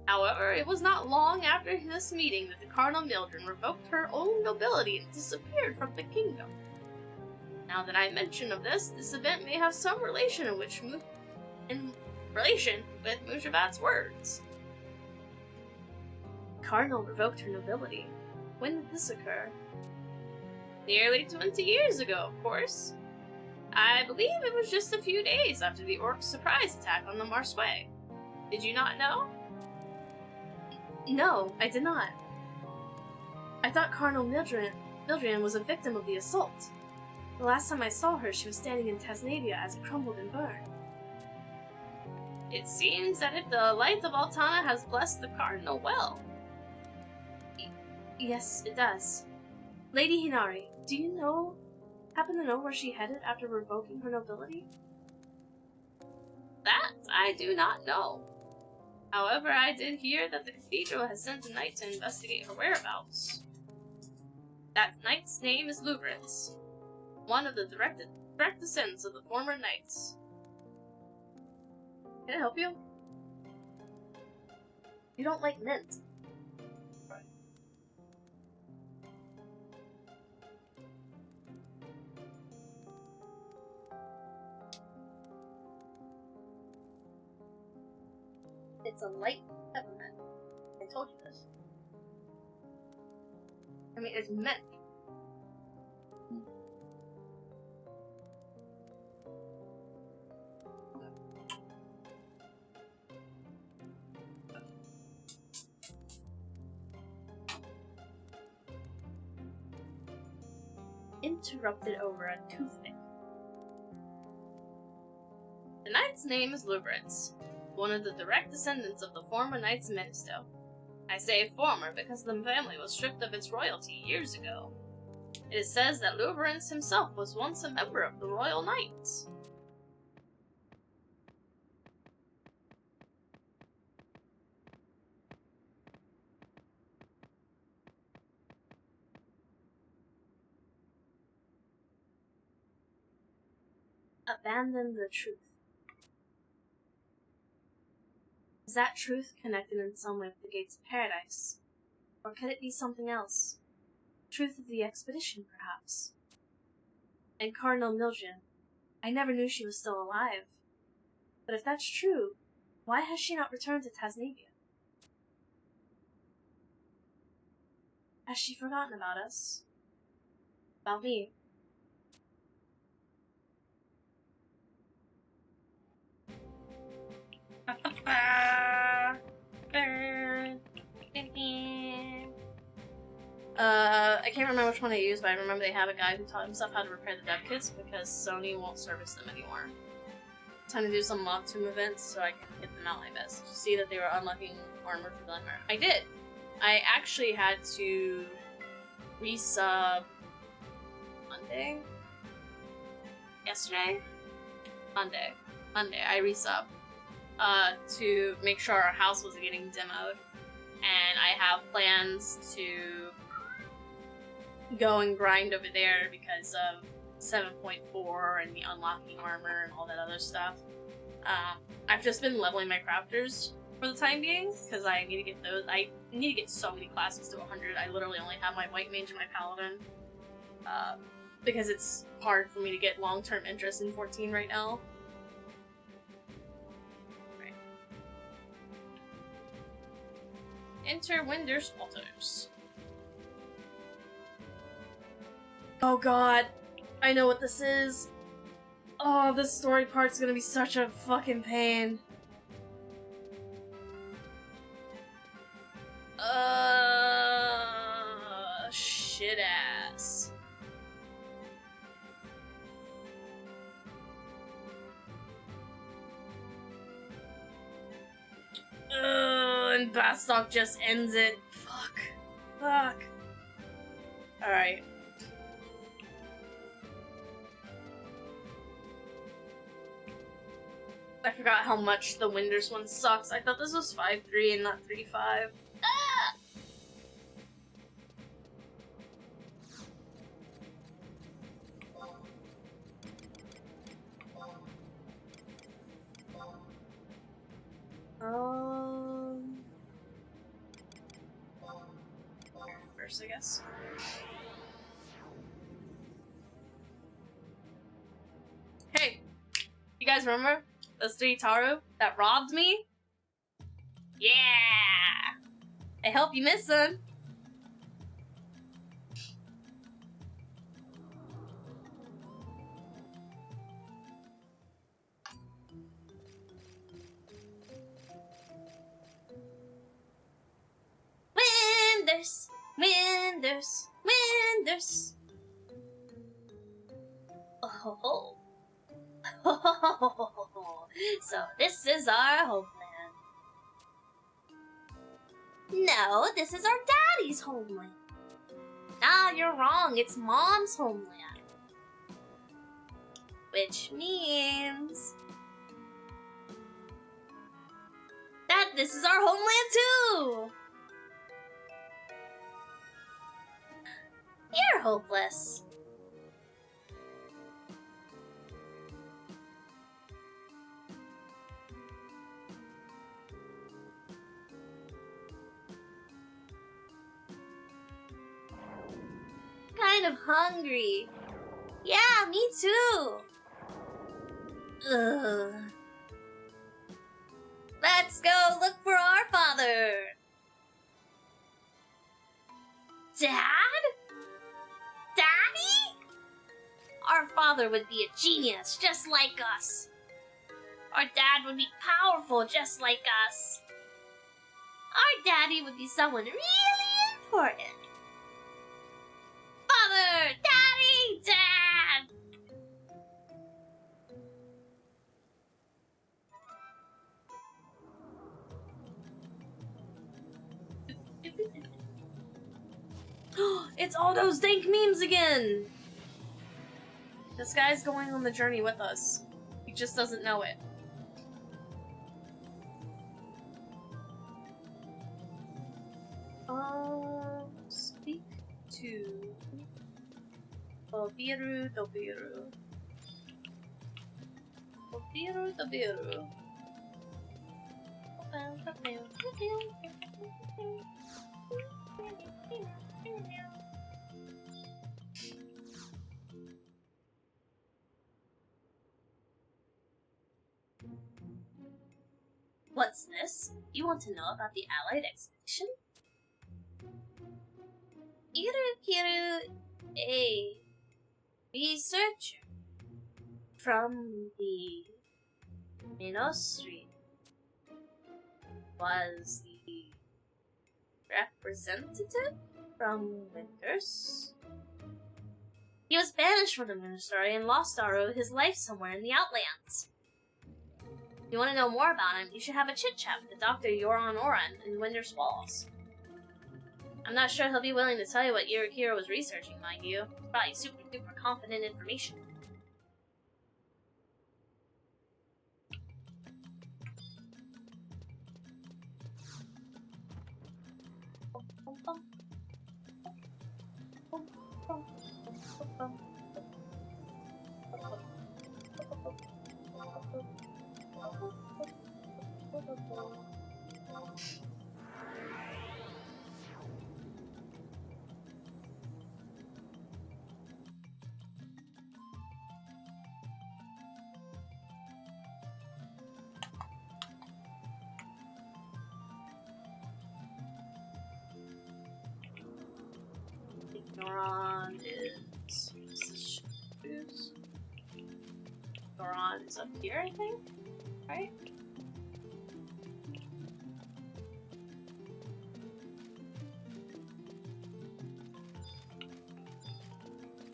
However, it was not long after this meeting that the Cardinal Mildred revoked her own nobility and disappeared from the kingdom. Now that I mention of this event may have some relation with Mushabat's words.
Cardinal revoked her nobility. When did this occur?
Nearly 20 years ago, of course. I believe it was just a few days after the orcs' surprise attack on the Marsway. Did you not know?
No, I did not. I thought Cardinal Mildred was a victim of the assault. The last time I saw her, she was standing in Tasnavia as it crumbled and burned.
It seems that if the light of Altana has blessed the Cardinal well.
Yes, it does. Lady Hinari, do you happen to know where she headed after revoking her nobility?
That I do not know. However, I did hear that the cathedral has sent a knight to investigate her whereabouts. That knight's name is ḽūbris, one of the direct descendants of the former knights.
Can I help you? You don't like mint.
Right.
It's a light peppermint. I told you this. I mean, it's mint. Interrupted over a toothpick.
The knight's name is ḽūbris, one of the direct descendants of the former Knights Ministo. I say former because the family was stripped of its royalty years ago. It says that ḽūbris himself was once a member of the Royal Knights.
Abandon the truth. Is that truth connected in some way with the gates of paradise? Or could it be something else? Truth of the expedition, perhaps? And Cardinal Mildred, I never knew she was still alive. But if that's true, why has she not returned to Tasnavia? Has she forgotten about us? About me?
I can't remember which one I used, but I remember they have a guy who taught himself how to repair the dev kits because Sony won't service them anymore. Time to do some mob tomb events so I can get them out my best. To see that they were unlocking armor for Glimmer. I did! I actually had to resub Monday? Yesterday? Monday.
Monday, I resub to make sure our house wasn't getting demoed. And I have plans to go and grind over there because of 7.4 and the unlocking armor and all that other stuff. I've just been leveling my crafters for the time being because I need to get those. I need to get so many classes to 100. I literally only have my white mage and my paladin because it's hard for me to get long-term interest in 14 right now. Right. Enter ḻSōᴍᴇs. Oh god, I know what this is. Oh, this story part's gonna be such a fucking pain. Shit ass. And Bastok just ends it. Fuck. Fuck. Alright. I forgot how much the Winders one sucks. I thought this was 5-3 and not 3-5. Ah! First, I guess. Hey, you guys remember those 3 Taru that robbed me? Yeah! I hope you miss them. Winders. Oh. So this is our homeland. No, this is our daddy's homeland. Nah, you're wrong. It's Mom's homeland. Which means that this is our homeland too. You're hopeless. Kind of hungry. Yeah, me too. Ugh. Let's go look for our father. Dad? Daddy? Our father would be a genius, just like us. Our dad would be powerful, just like us. Our daddy would be someone really important. Father! Daddy! Dad! It's all those dank memes again! This guy's going on the journey with us. He just doesn't know it. Speak to Dobiru. What's this? You want to know about the Allied expedition? Kiru, a researcher from the Ministry was the representative from Winters. He was banished from the Ministry and lost his life somewhere in the Outlands. If you want to know more about him, you should have a chit-chat with Dr. Yoron Oren in Winders Falls. I'm not sure he'll be willing to tell you what Yurikiro was researching, mind you. Probably super duper confident information. Doron is... Doron is up here, I think? Right?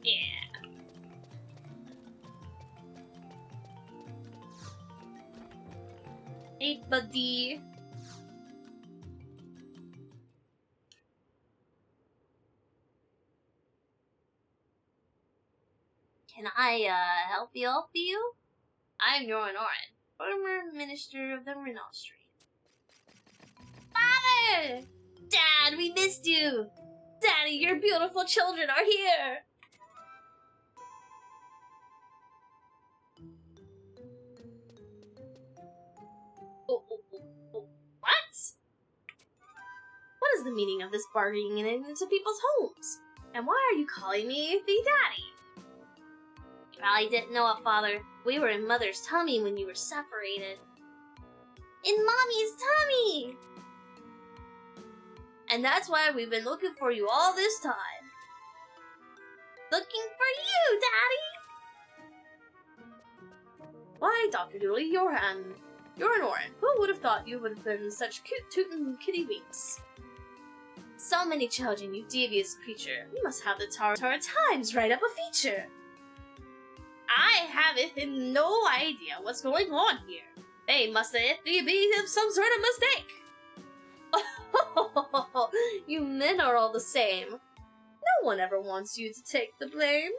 Yeah. Hey, buddy.
Can I, help you? I'm Norin, former minister of the 봛쏘ᴍᴇs. Father! Dad, we missed you! Daddy, your beautiful children are here! What? What is the meaning of this barging into people's homes? And why are you calling me the daddy? You probably didn't know it, Father. We were in Mother's tummy when you were separated. In Mommy's tummy! And that's why we've been looking for you all this time. Looking for you, Daddy!
Why, Dr. Dooley, you're an Orin. Who would have thought you would have been such cute tootin' kitty winks?
So many children, you devious creature. You must have the Tara Times write up a feature.
I haven't no idea what's going on here. They must have be some sort of mistake.
You men are all the same. No one ever wants you to take the blame.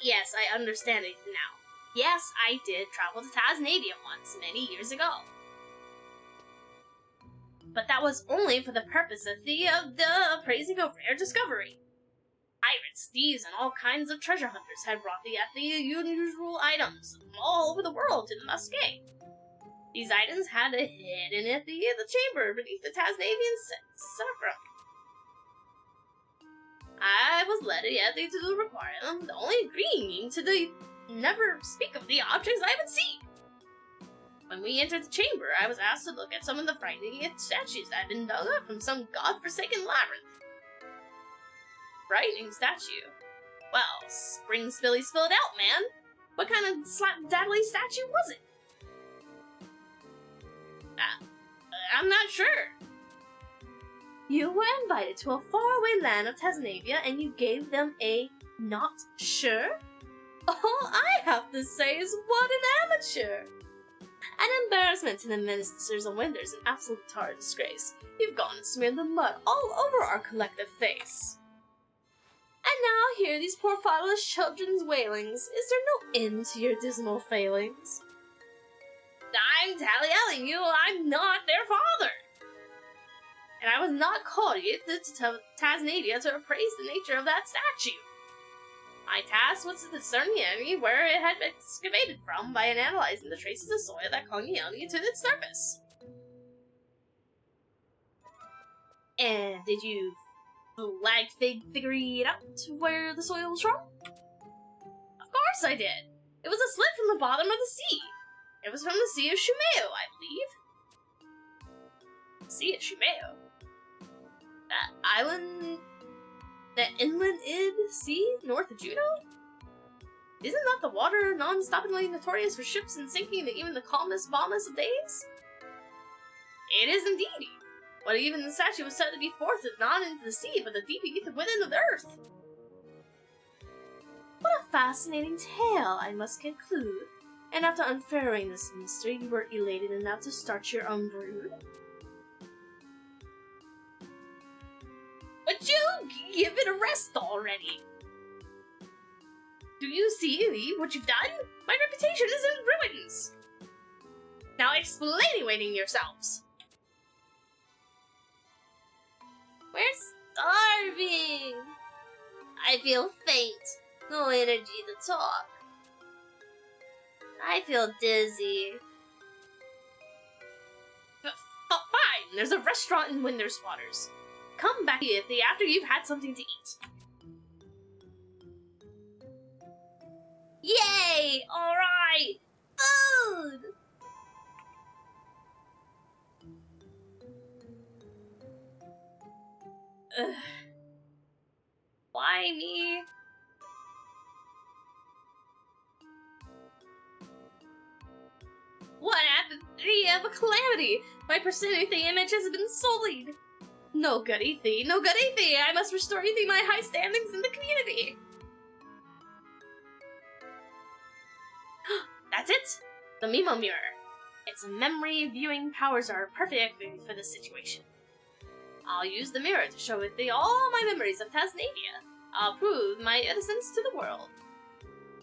Yes, I understand it now. Yes, I did travel to Tasmania once, many years ago. But that was only for the purpose of the appraising a rare discovery. Pirates, thieves, and all kinds of treasure hunters had brought the unusual items from all over the world to the Musket. These items had hidden in the chamber beneath the Tasmanian sepulchre. I was led to require them, only agreeing to never speak of the objects I would see. When we entered the chamber, I was asked to look at some of the frightening statues that had been dug up from some god-forsaken labyrinth. Frightening statue? Well, spring spilly spilled out, man. What kind of slap-daddly statue was it? I'm not sure.
You were invited to a faraway land of Tasmania and you gave them a not sure? All I have to say is what an amateur! An embarrassment to the ministers and winders, an absolute tar disgrace. You've gone and smeared the mud all over our collective face. And now hear these poor fatherless children's wailings. Is there no end to your dismal failings?
I'm telling you, I'm not their father. And I was not called to Tasmania to appraise the nature of that statue. My task was to discern the enemy where it had been excavated from by analyzing the traces of soil that clung to its surface.
And did you figure it out where the soil was from?
Of course I did. It was a slip from the bottom of the sea. It was from the Sea of 봛ᴇs, I believe. Sea of 봛ᴇs? That island... That inland sea north of Juneau? Isn't that the water non-stoppingly notorious for ships and sinking in even the calmest, balmest of days? It is indeed. But even the statue was said to be forth not into the sea, but the deep beneath within the earth.
What a fascinating tale, I must conclude. And after unfurling this mystery, you were elated enough to start your own brood?
But you give it a rest already. Do you see what you've done? My reputation is in ruins. Now explaining yourselves.
We're starving. I feel faint. No energy to talk. I feel dizzy.
Fine, there's a restaurant in Winterswaters. Come back after you've had something to eat.
Yay! Alright!
Why me? What happened? We have a calamity! My personality image has been sullied! No good, Ethi! No good, Ethi! I must restore Ethi my high standings in the community! That's it! The Mimo Mirror. Its memory viewing powers are perfect for this situation. I'll use the mirror to show Ethi all my memories of Tasmania. I'll prove my innocence to the world.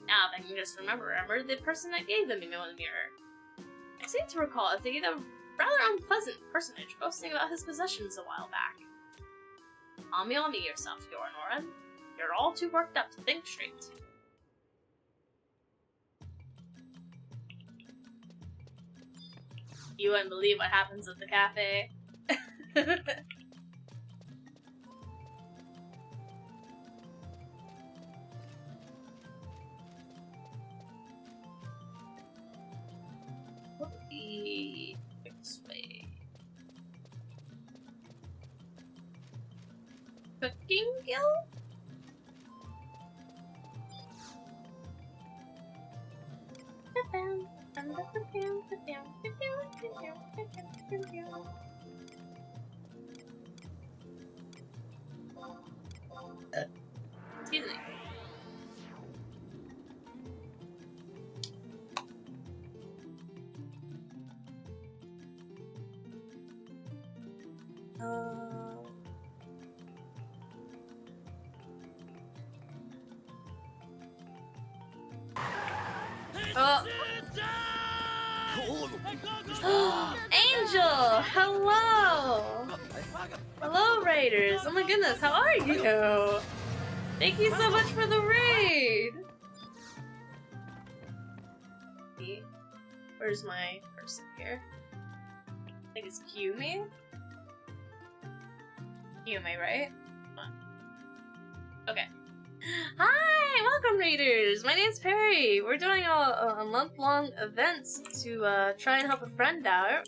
Now, if I can just remember the person that gave the Mimo Mirror. I seem to recall Ethi a rather unpleasant personage boasting about his possessions a while back. Calm yourself, Yornoran. You're all too worked up to think straight. You wouldn't believe what happens at the cafe. This way. Cooking guild? Excuse me. Angel! Hello! Hello, Raiders! Oh my goodness, how are you? Thank you so much for the raid! Where's my person here? I think it's Kiyomi? Kiyomi, right? Okay. Hi! Welcome, Raiders! My name's Perry! We're doing a month-long event to try and help a friend out.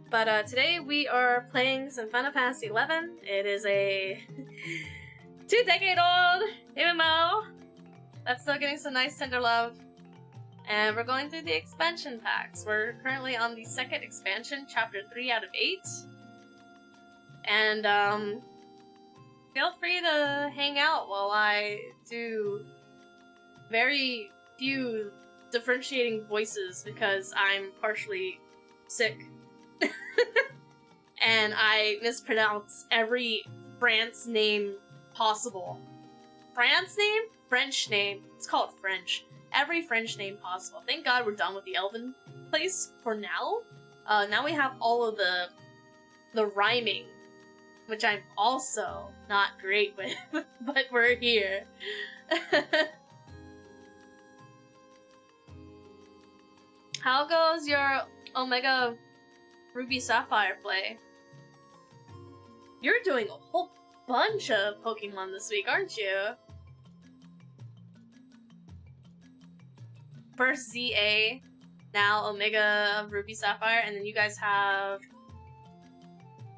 But today we are playing some Final Fantasy XI. It is a 2-decade-old MMO that's still getting some nice tender love. And we're going through the expansion packs. We're currently on the second expansion, chapter 3 out of 8. And feel free to hang out while I do very few differentiating voices because I'm partially sick. And I mispronounce every France name possible. France name? French name. It's called French. Every French name possible. Thank God we're done with the Elven place for now. Now we have all of the rhyming, which I'm also not great with, but we're here. How goes your Omega Ruby Sapphire play? You're doing a whole bunch of Pokemon this week, aren't you? First ZA, now Omega Ruby Sapphire, and then you guys have...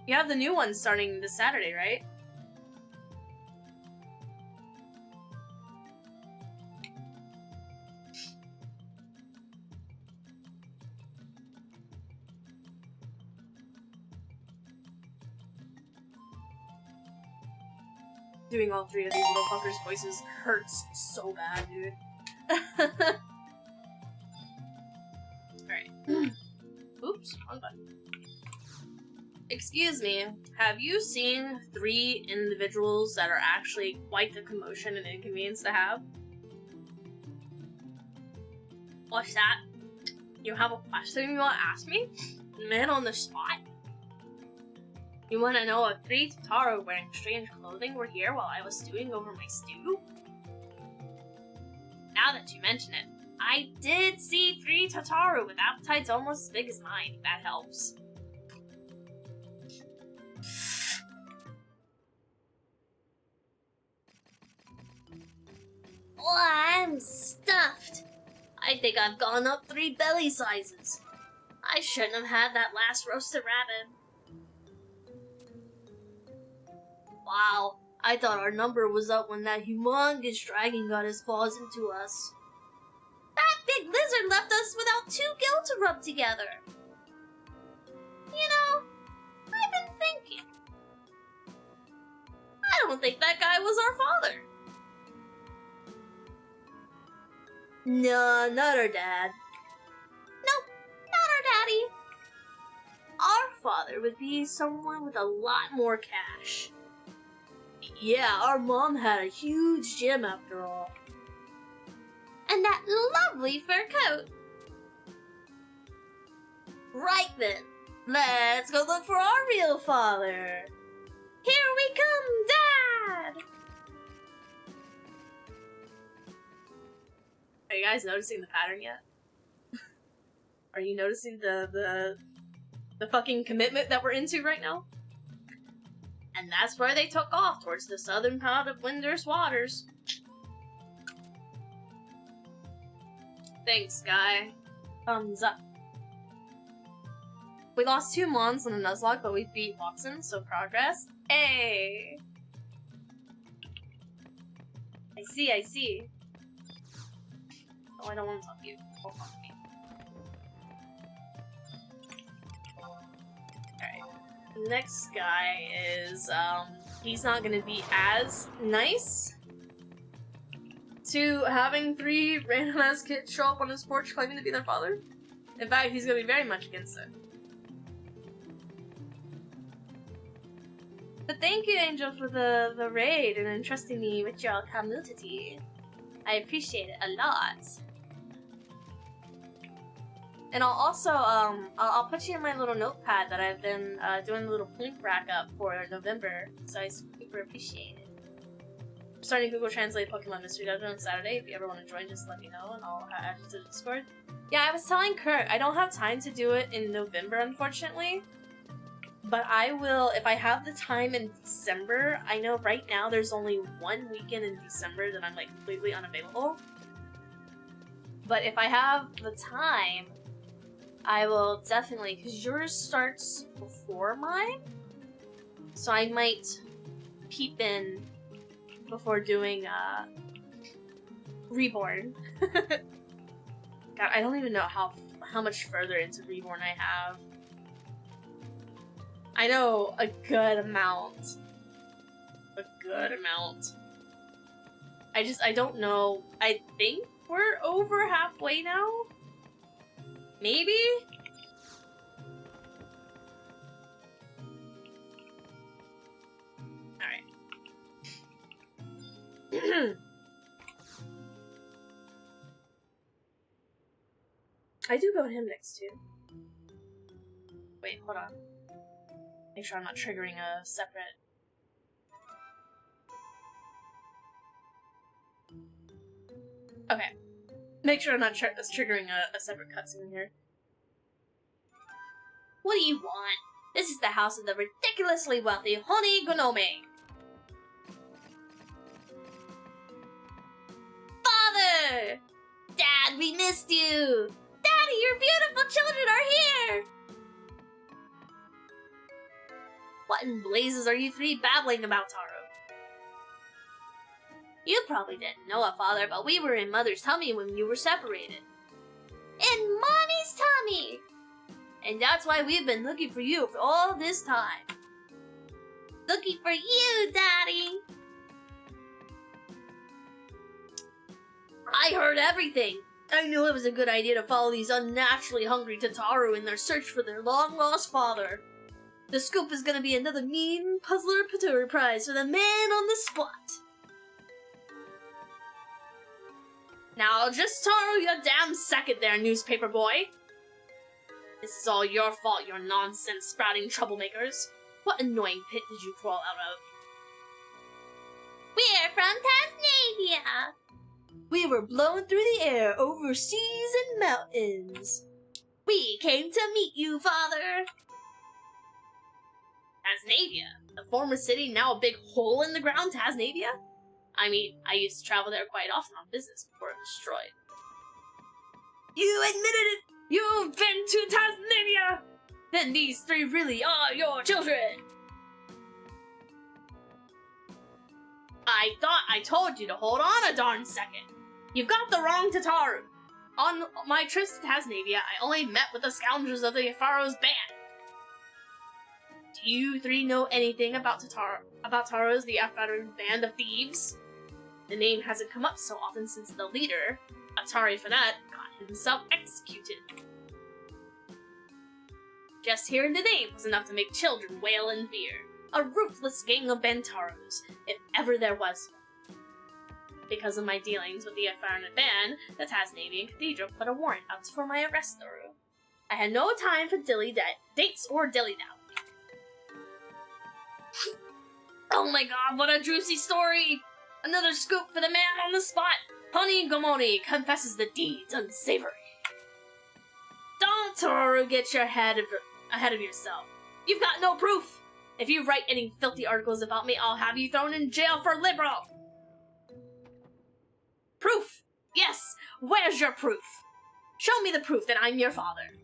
You have the new one starting this Saturday, right? Doing all three of these little fuckers' voices hurts so bad, dude. Alright. Oops, wrong button. Excuse me, have you seen 3 individuals that are actually quite the commotion and inconvenience to have? What's that? You have a question you want to ask me? Man on the spot? You want to know if 3 Totaro wearing strange clothing were here while I was stewing over my stew? Now that you mention it, I did see 3 Totaro with appetites almost as big as mine, if that helps. Oh, I'm stuffed. I think I've gone up 3 belly sizes. I shouldn't have had that last roasted rabbit. Wow, I thought our number was up when that humongous dragon got his claws into us.
That big lizard left us without 2 gills to rub together. You know, I've been thinking.
I don't think that guy was our father. No, not our dad.
No, not our daddy.
Our father would be someone with a lot more cash. Yeah, our mom had a huge gym after all.
And that lovely fur coat.
Right then, let's go look for our real father.
Here we come, Dad!
Are you guys noticing the pattern yet? Are you noticing the fucking commitment that we're into right now? And that's where they took off, towards the southern part of Windur's waters. Thanks, guy. Thumbs up. We lost 2 Mons and a Nuzlocke, but we beat liwòξen, so progress. Hey! I see. Oh, I don't want to talk to you. Don't talk to me. Alright. Next guy is, he's not gonna be as nice to having 3 random-ass kids show up on his porch claiming to be their father. In fact, he's gonna be very much against it. But thank you, Angel, for the raid and entrusting me with your community. I appreciate it a lot. And I'll also, I'll put you in my little notepad that I've been doing a little point rack up for November, so I super appreciate it. I'm starting Google Translate Pokemon Mystery Dungeon on Saturday. If you ever want to join, just let me know and I'll add you to the Discord. Yeah, I was telling Kurt, I don't have time to do it in November, unfortunately. But I will, if I have the time in December. I know right now there's only 1 weekend in December that I'm like completely unavailable. But if I have the time, I will definitely, because yours starts before mine. So I might peep in before doing Reborn. God, I don't even know how much further into Reborn I have. I know a good amount. I don't know. I think we're over halfway now? Maybe? Alright. I do go to him next too. Wait, hold on. Make sure I'm not triggering a separate... Okay. Make sure I'm not triggering a separate cutscene here.
What do you want? This is the house of the ridiculously wealthy Honi Gonome. Father! Dad, we missed you! Daddy, your beautiful children are here!
What in blazes are you 3 babbling about, Taro?
You probably didn't know it, Father, but we were in Mother's tummy when you were separated. In Mommy's tummy!
And that's why we've been looking for you for all this time.
Looking for you, Daddy!
I heard everything! I knew it was a good idea to follow these unnaturally hungry Tataru in their search for their long-lost father. The scoop is gonna be another mean puzzler Paturi prize for the man on the spot. Now, just Taro your damn second there, newspaper boy. This is all your fault, you nonsense-sprouting troublemakers. What annoying pit did you crawl out of?
We're from Tasmania!
We were blown through the air over seas and mountains.
We came to meet you, Father!
Tasmania? The former city, now a big hole in the ground, Tasmania? I mean, I used to travel there quite often on business before it was destroyed. You admitted it! You've been to Tasmania! Then these 3 really are your children! I thought I told you to hold on a darn second. You've got the wrong Tataru. On my trips to Tasnavia, I only met with the scoundrels of the Pharaoh's band. Do you three know anything about Taro's, the Pharaoh's band of thieves? The name hasn't come up so often since the leader, Atari Fanat, got himself executed. Just hearing the name was enough to make children wail in fear. A ruthless gang of Bantaros, if ever there was one. Because of my dealings with the Pharaoh band, the Tasnavian Cathedral put a warrant out for my arrest through. I had no time for dates or dilly-dally. Oh my god, what a juicy story! Another scoop for the man on the spot! Honey Gomoni confesses the deeds unsavory. Don't, Toru, get your head ahead of yourself. You've got no proof! If you write any filthy articles about me, I'll have you thrown in jail for liberal! Proof! Yes! Where's your proof? Show me the proof that I'm your father.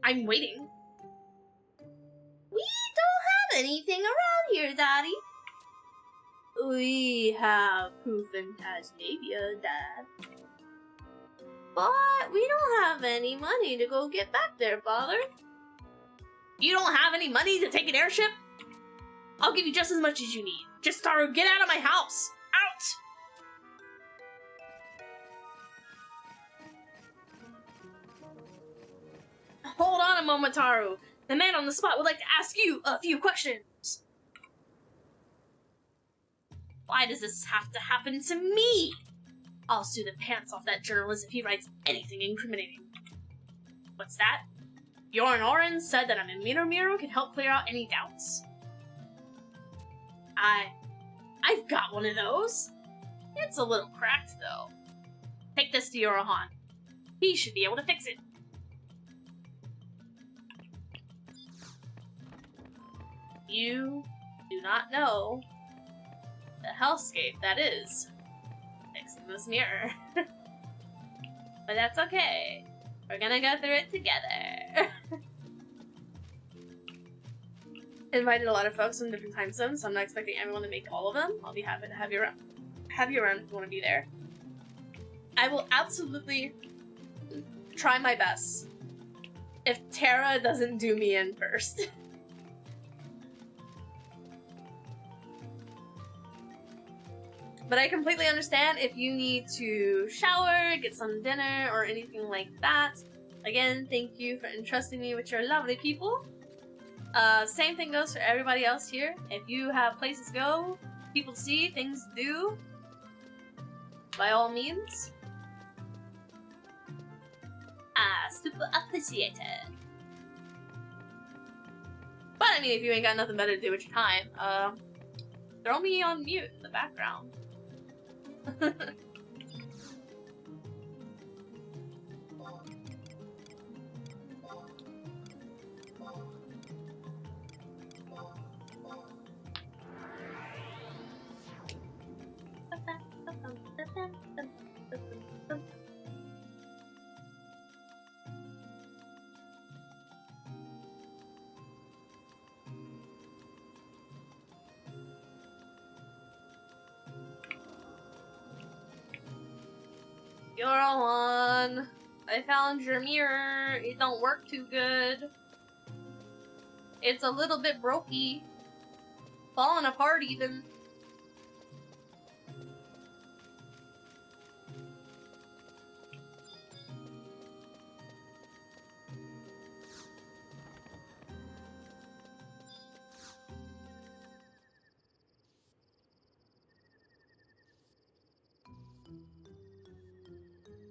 I'm waiting. We don't have anything around here, Daddy. We have proof in Tasnavia, Dad. But we don't have any money to go get back there, Father. You don't have any money to take an airship? I'll give you just as much as you need. Just, Taru, get out of my house! Out! Hold on a moment, Taru. The man on the spot would like to ask you a few questions. Why does this have to happen to me? I'll sue the pants off that journalist if he writes anything incriminating. What's that? Yoran Oren said that a Mimino Miro can help clear out any doubts. I've got one of those. It's a little cracked, though. Take this to Yorohan. He should be able to fix it. You do not know the hellscape that is fixing this mirror. But that's okay. We're gonna go through it together. Invited a lot of folks from different time zones, so I'm not expecting everyone to make all of them. I'll be happy to have you around if you want to be there. I will absolutely try my best if Tara doesn't do me in first. But I completely understand if you need to shower, get some dinner, or anything like that. Again, thank you for entrusting me with your lovely people. Same thing goes for everybody else here. If you have places to go, people to see, things to do, by all means. Super appreciated. But I mean, if you ain't got nothing better to do with your time, throw me on mute in the background. Yorohan, I found your mirror. It don't work too good. It's a little bit brokey. Falling apart even.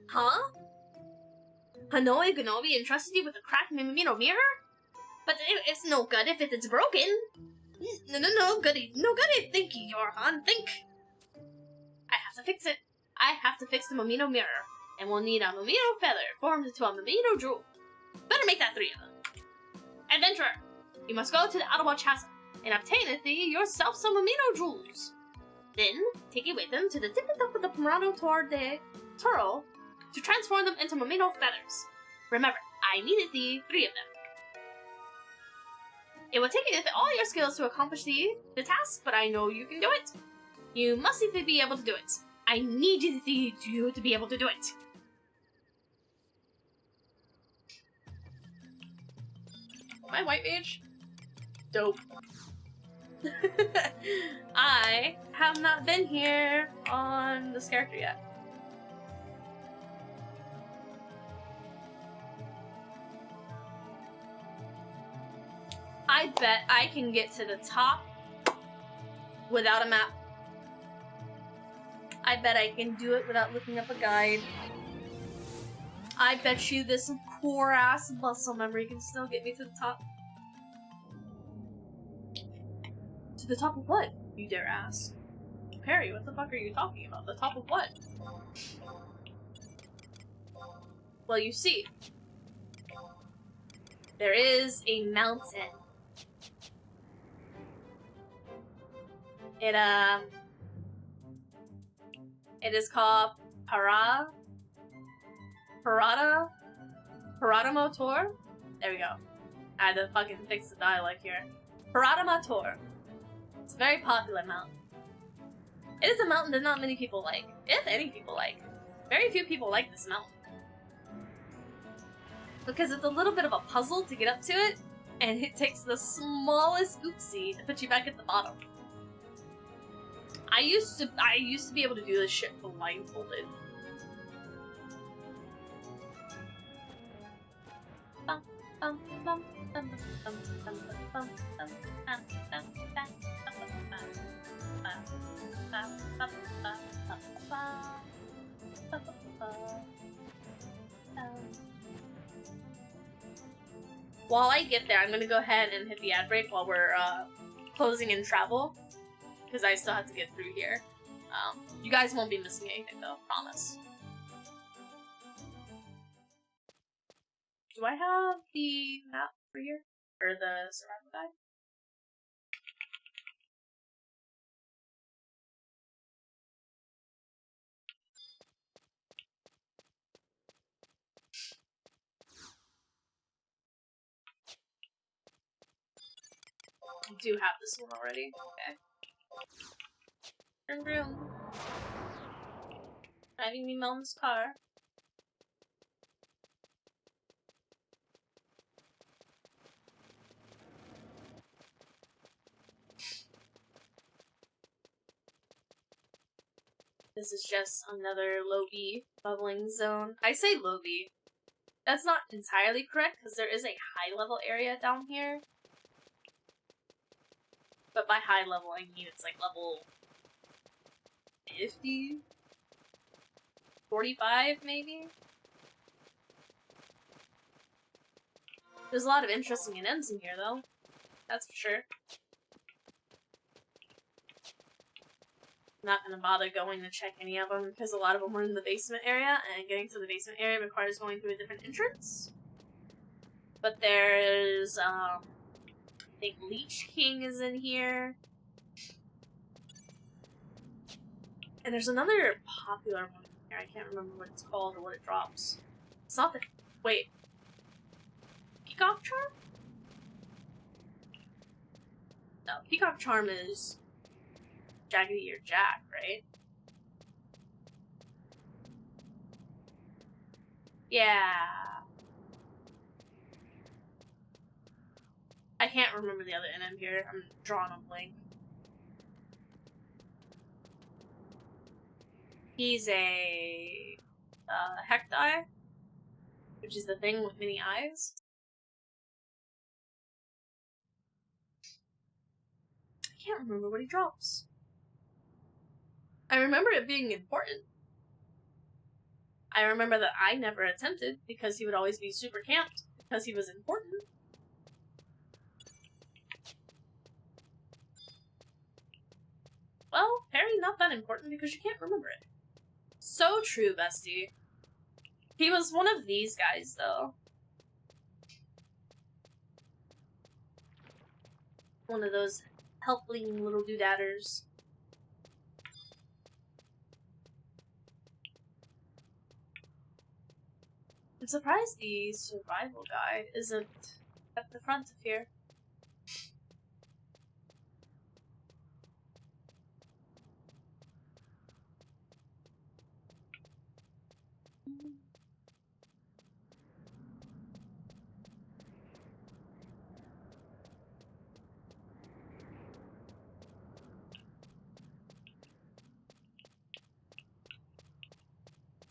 Huh? Hanoi Ganobi entrusted you with a cracked Mimino mirror? But it's no good if it's broken. No goody. No goody. Think, Yorohan, think. I have to fix it. I have to fix the Mimino mirror. And we'll need a Mimino feather formed into a Mimino jewel. Better make that 3 of them. Adventurer, you must go to the Ottawa Chasm and obtain thee yourself some Mimino jewels. Then, take away them to the tip of the Pomerado toward the Turl to transform them into Mimino feathers. Remember, I needed thee 3 of them. It will take all your skills to accomplish the task, but I know you can do it. You must be able to do it. I need you to be able to do it. Am I white mage? Dope. I have not been here on this character yet. I bet I can get to the top without a map. I bet I can do it without looking up a guide. I bet you this poor ass muscle memory can still get me to the top. To the top of what, you dare ask? Perry, what the fuck are you talking about? The top of what? Well, you see, there is a mountain. It is called Paradamotor? There we go. I had to fucking fix the dialect here. Paradamotor. It's a very popular mountain. It is a mountain that not many people like. If any people like. Very few people like this mountain. Because it's a little bit of a puzzle to get up to it, and it takes the smallest oopsie to put you back at the bottom. I used to be able to do this shit blindfolded. While I get there, I'm gonna go ahead and hit the ad break while we're closing in travel, because I still have to get through here. You guys won't be missing anything though, promise. Do I have the map for here? Or the survival guide? I do have this one already. Okay. Turn room. Driving me mom's car. This is just another low B bubbling zone. I say low B. That's not entirely correct, because there is a high level area down here. But by high level, I mean it's like level 50? 45, maybe? There's a lot of interesting ends in here, though. That's for sure. I'm not gonna bother going to check any of them, because a lot of them are in the basement area, and getting to the basement area requires going through a different entrance. But there's, I think Lich King is in here. And there's another popular one here. I can't remember what it's called or what it drops. It's not the... Wait. Peacock Charm? No, Peacock Charm is Jaggedy or Jack, right? Yeah. I can't remember the other NM here. I'm drawing a blank. He's a Hecti, which is the thing with many eyes. I can't remember what he drops. I remember it being important. I remember that I never attempted because he would always be super camped because he was important. Well, Harry, not that important because you can't remember it. So true, bestie. He was one of these guys, though. One of those helping little doodadders. I'm surprised the survival guide isn't at the front of here.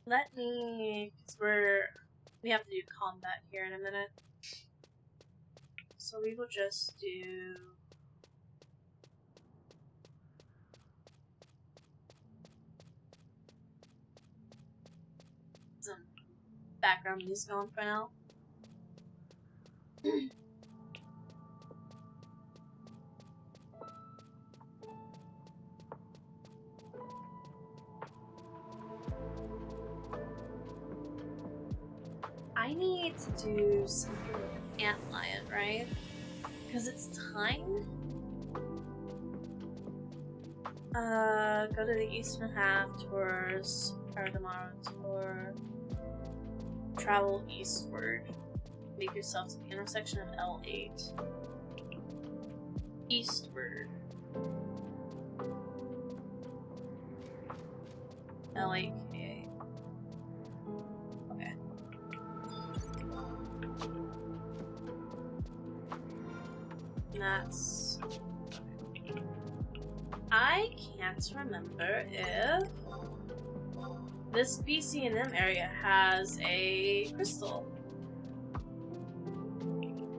Let me, because we have to do combat here in a minute. So we will just do some background music on for now. I need to do something with Antlion, right? Because it's time. Go to the eastern half towards Paradamara Tour. Travel eastward. Make yourself to the intersection of L8. Eastward. L8K. Okay. And that's... I can't remember if this BC&M area has a crystal.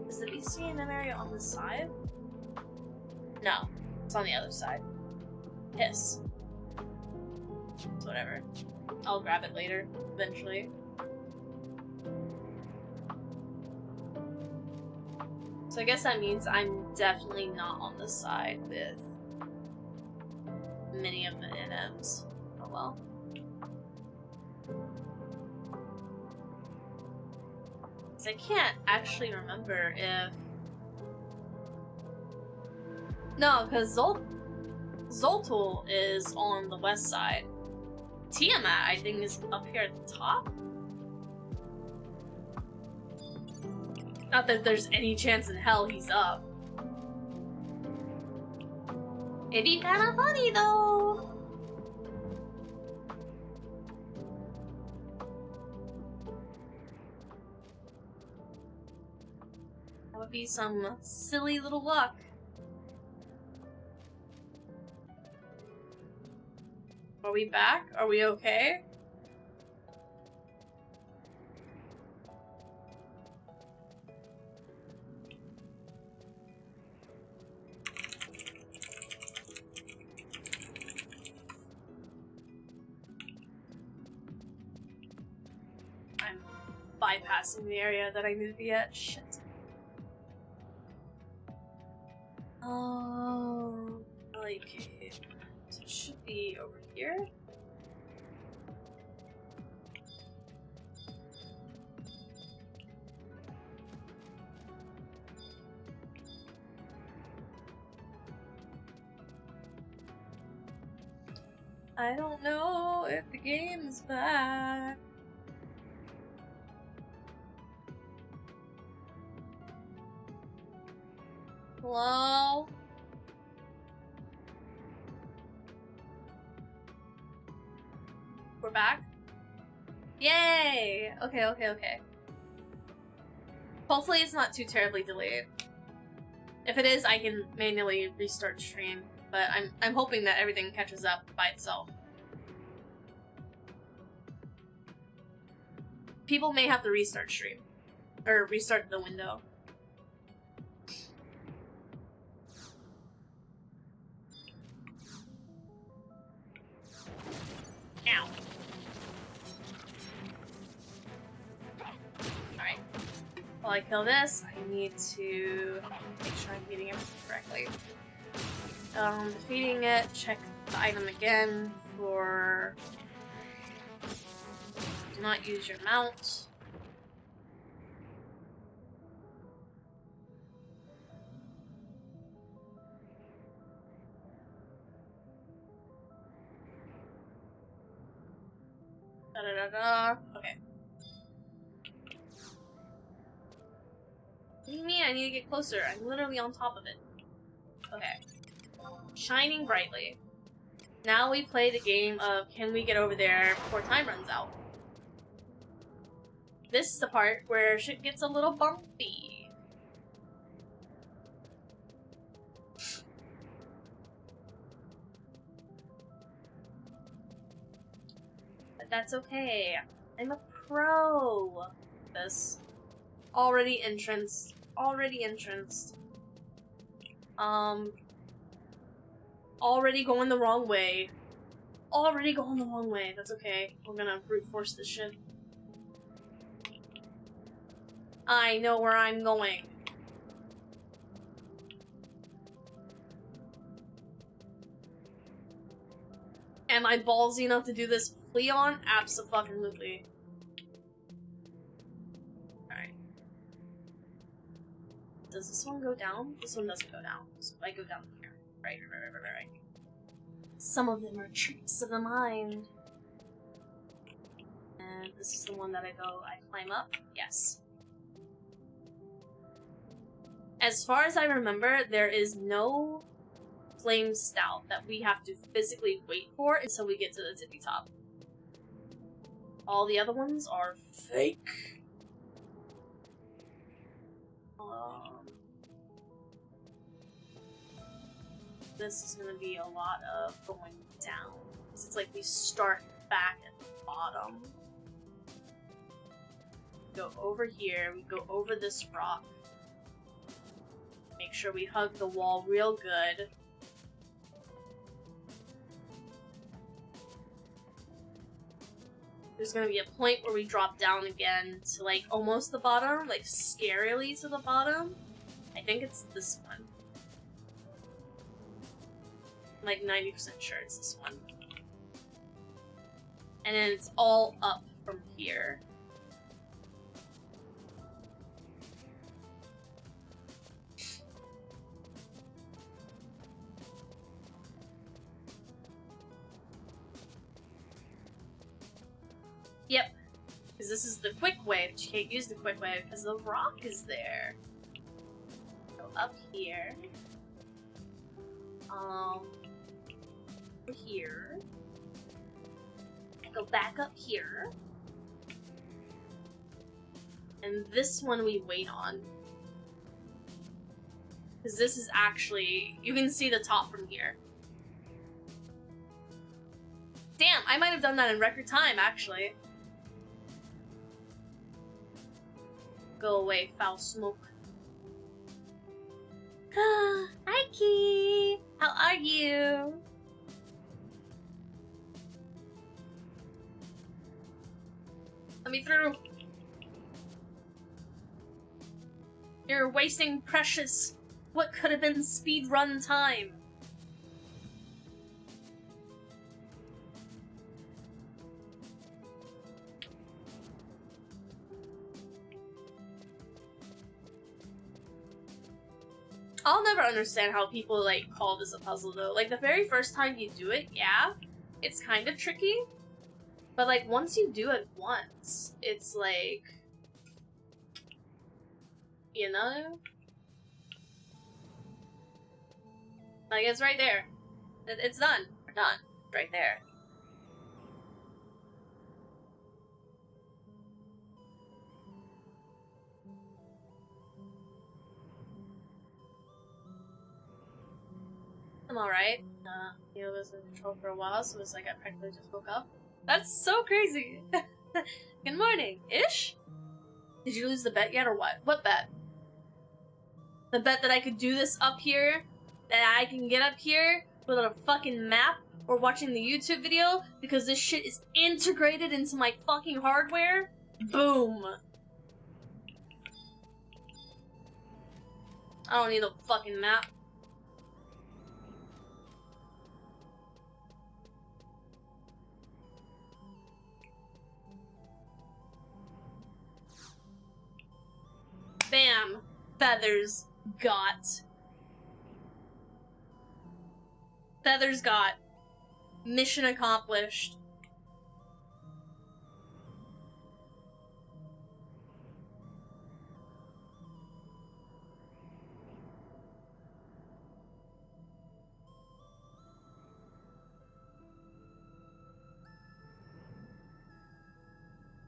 Is the BC&M area on this side? No, it's on the other side. Piss. It's whatever. I'll grab it later, eventually. So I guess that means I'm definitely not on the side with many of the NMs. Oh well. I can't actually remember if... No, because Zoltul is on the west side. Tiamat, I think, is up here at the top. Not that there's any chance in hell he's up. It'd be kind of funny, though. That would be some silly little luck. Are we back? Are we okay? I'm bypassing the area that I need to be at. Shit. Oh, like, it should be over here. I don't know if the game's back. Hello? We're back? Yay! Okay. Hopefully it's not too terribly delayed. If it is, I can manually restart stream, but I'm hoping that everything catches up by itself. People may have to restart stream. Or restart the window. Ow. Alright. While I kill this, I need to make sure I'm feeding everything correctly. Defeating it, check the item again for... Do not use your mount. Okay. What do you mean I need to get closer? I'm literally on top of it. Okay. Shining brightly. Now we play the game of can we get over there before time runs out? this is the part where shit gets a little bumpy. But that's okay. I'm a pro. This. Already entranced. Already entranced. Already going the wrong way. Already going the wrong way. That's okay. We're gonna brute force this shit. I know where I'm going. Am I ballsy enough to do this Fleon? Abso-fucking-lutely. Alright. Does this one go down? This one doesn't go down. So I go down here. Right. Some of them are tricks of the mind. And this is the one that I climb up? Yes. As far as I remember, there is no flame stout that we have to physically wait for until we get to the tippy top. All the other ones are fake. This is gonna be a lot of going down. It's like we start back at the bottom. Go over here, we go over this rock. Make sure we hug the wall real good. There's gonna be a point where we drop down again to like almost the bottom, like scarily to the bottom. I think it's this one. I'm like 90% sure it's this one. And then it's all up from here. Yep, because this is the quick way, but you can't use the quick way because the rock is there. Go up here. Here. Go back up here. And this one we wait on. Because this is actually, you can see the top from here. Damn, I might have done that in record time, actually. Go away, foul smoke. Hi, Key! How are you? Let me through. You're wasting precious, what could have been speed run time. I'll never understand how people, like, call this a puzzle, though. Like, the very first time you do it, yeah, it's kind of tricky. But, like, once you do it once, it's like... You know? Like, it's right there. It's done. We're done. Right there. I'm alright. He was in control for a while, so it's like I practically just woke up. That's so crazy! Good morning! Ish? Did you lose the bet yet, or what? What bet? The bet that I could do this up here? That I can get up here without a fucking map or watching the YouTube video because this shit is integrated into my fucking hardware? Boom! I don't need a fucking map. Bam! Feathers got. Feathers got. Mission accomplished.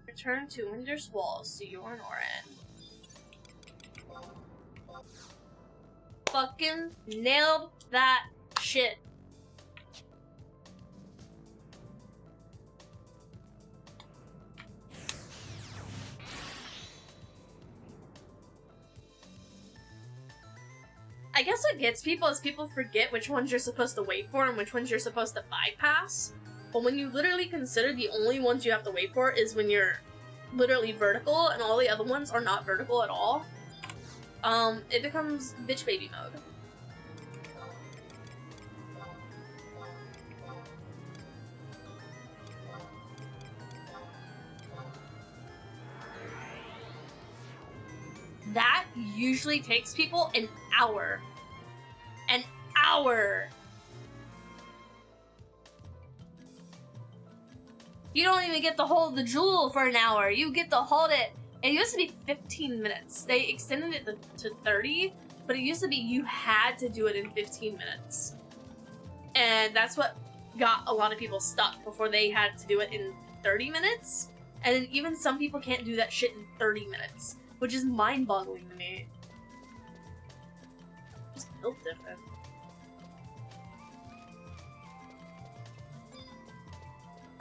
Return to Winter's Walls to your Norin. Fucking nailed that shit. I guess what gets people is people forget which ones you're supposed to wait for and which ones you're supposed to bypass. But when you literally consider the only ones you have to wait for is when you're literally vertical and all the other ones are not vertical at all, it becomes bitch baby mode. That usually takes people an hour. An hour! You don't even get to hold the jewel for an hour. You get to hold it. It used to be 15 minutes. They extended it to 30, but it used to be you had to do it in 15 minutes. And that's what got a lot of people stuck before they had to do it in 30 minutes. And then even some people can't do that shit in 30 minutes, which is mind-boggling to me. Just built different.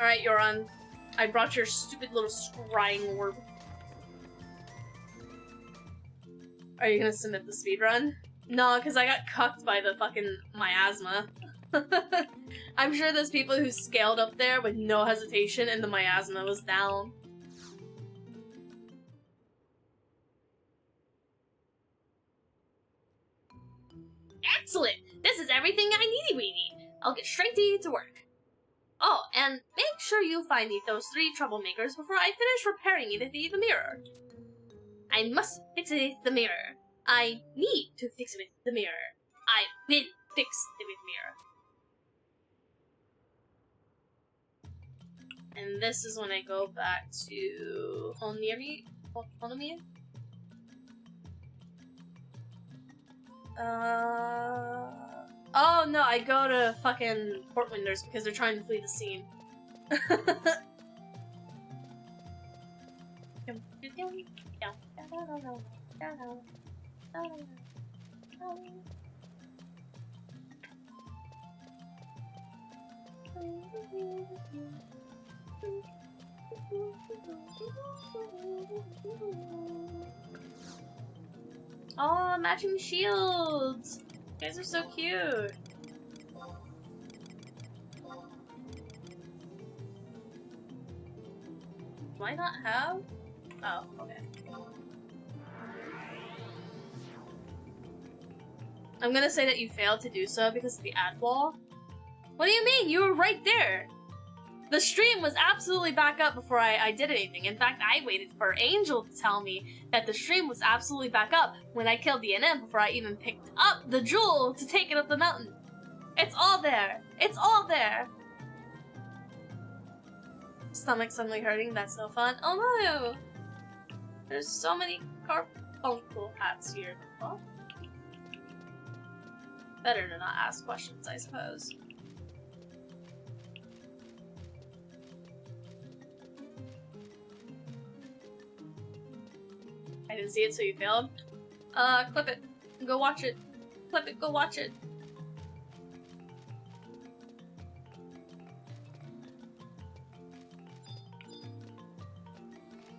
Alright, Yoran. I brought your stupid little scrying orb. Are you gonna submit the speedrun? No, because I got cucked by the fucking miasma. I'm sure there's people who scaled up there with no hesitation and the miasma was down. Excellent! This is everything I needy-weedy. I'll get straight to work. Oh, and make sure you find those 3 troublemakers before I finish repairing it with the mirror. I must fix it with the mirror. I need to fix it with the mirror. I will fix it with mirror. And this is when I go back to Oniri? Onomia? Oh no, I go to fucking Portwinders because they're trying to flee the scene. Oh, matching shields! You guys are so cute. Do I not have? Oh, okay. I'm gonna say that you failed to do so because of the ad wall. What do you mean? You were right there! The stream was absolutely back up before I did anything. In fact, I waited for Angel to tell me that the stream was absolutely back up when I killed the NM before I even picked up the jewel to take it up the mountain. It's all there. It's all there. Stomach suddenly hurting. That's no fun. Oh no! There's so many carbuncle hats here. Well, better to not ask questions, I suppose. I didn't see it, so you failed. Clip it. Go watch it. Clip it, go watch it.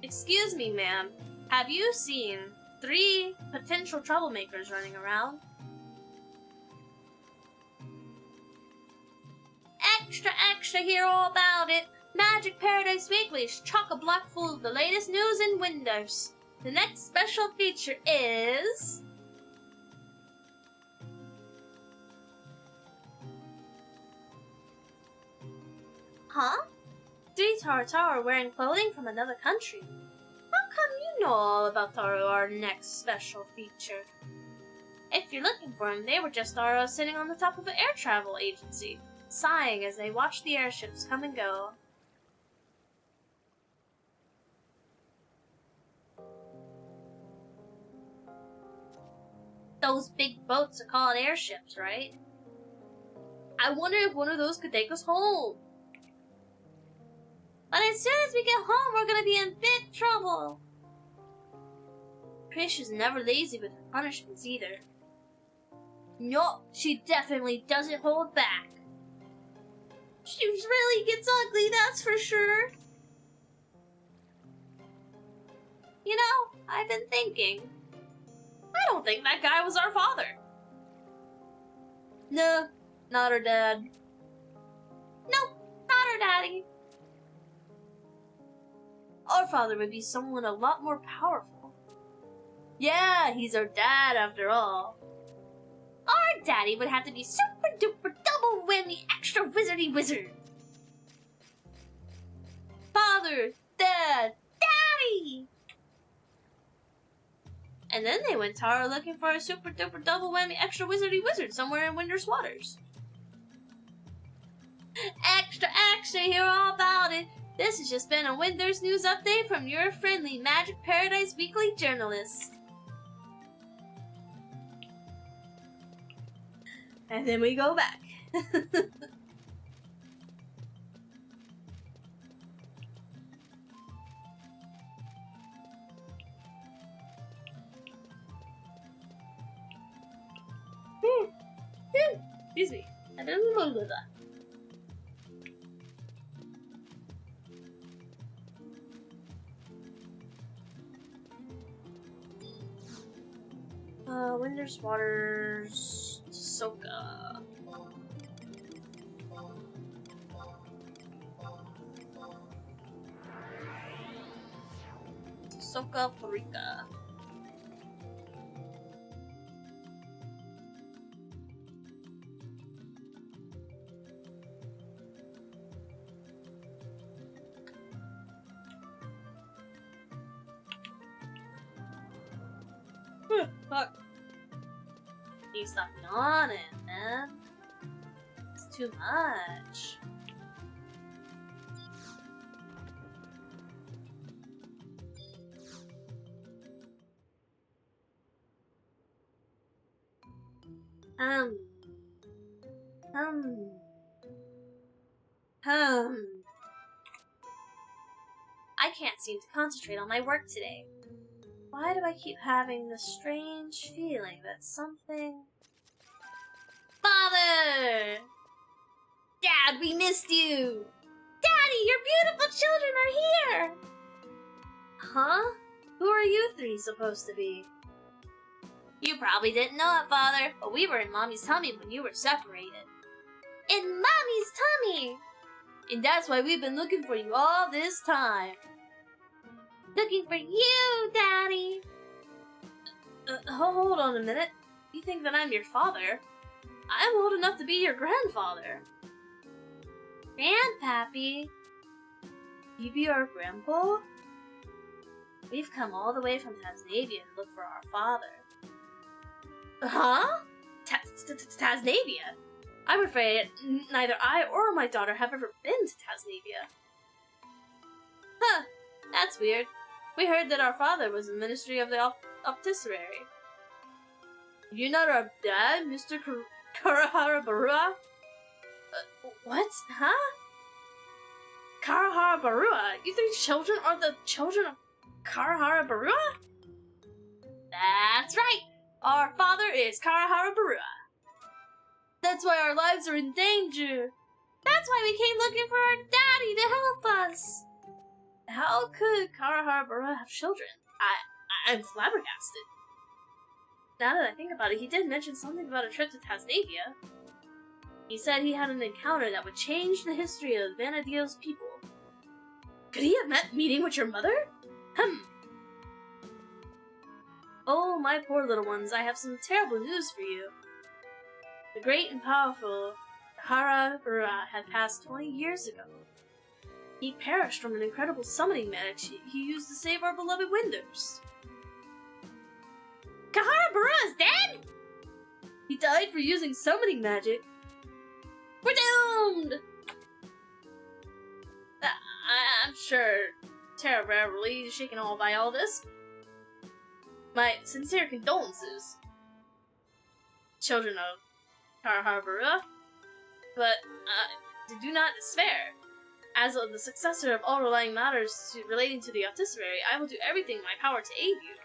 Excuse me, ma'am. Have you seen 3 potential troublemakers running around? Extra, extra, hear all about it. Magic Paradise Weekly's chock-a-block full of the latest news in Windows. The next special feature is... Huh? 3 Taro are wearing clothing from another country. How come you know all about Taro, our next special feature? If you're looking for them, they were just Taro sitting on the top of an air travel agency, sighing as they watched the airships come and go. Those big boats are called airships, right? I wonder if one of those could take us home. But as soon as we get home, we're gonna be in big trouble. Priscia's never lazy with her punishments either. No, she definitely doesn't hold back. She really gets ugly, that's for sure. You know, I've been thinking. I don't think that guy was our father. No, not her dad. Nope, not her daddy. Our father would be someone a lot more powerful. Yeah, he's our dad after all. Our daddy would have to be super duper double whammy extra wizardy wizard. Father, Dad, Daddy! And then they went Tara looking for a super duper double whammy extra wizardy wizard somewhere in Winter's Waters. Extra, extra, hear all about it. This has just been a Winter's News update from your friendly Magic Paradise Weekly journalist. And then we go back. Excuse me. I don't know that. Winter's Waters, ᴛᴇs. ᴛᴇ. Fuck. You stop yawning, man. It's too much. I can't seem to concentrate on my work today. Why do I keep having this strange feeling that something... Father! Dad, we missed you! Daddy, your beautiful children are here! Huh? Who are you three supposed to be? You probably didn't know it, Father, but we were in Mommy's tummy when you were separated. In Mommy's tummy! And that's why we've been looking for you all this time. Looking for you, Daddy! Hold on a minute. You think that I'm your father? I'm old enough to be your grandfather. Grandpappy? You be our grandpa? We've come all the way from Tasnavia to look for our father. Huh? Tasnavia? I'm afraid neither I or my daughter have ever been to Tasnavia. Huh, that's weird. We heard that our father was in the Ministry of the Opticerary. You're not our dad, Mr. Karahara Barua? What? Huh? Karahara Barua? You three children are the children of Karahara Barua? That's right! Our father is Karahara Barua. That's why our lives are in danger. That's why we came looking for our daddy to help us. How could Karahara Barua have children? I'm flabbergasted. Now that I think about it, he did mention something about a trip to Tasnavia. He said he had an encounter that would change the history of Vanadio's people. Could he have meeting with your mother? Oh, my poor little ones, I have some terrible news for you. The great and powerful Karahara Barua had passed 20 years ago. He perished from an incredible summoning magic he used to save our beloved Winders. Karahara Barua is dead? He died for using summoning magic. We're doomed! I'm sure terribly is shaken all by all this. My sincere condolences, children of Karahara Barua, but do not despair. As the successor of all relying matters relating to the Opticiary, I will do everything in my power to aid you.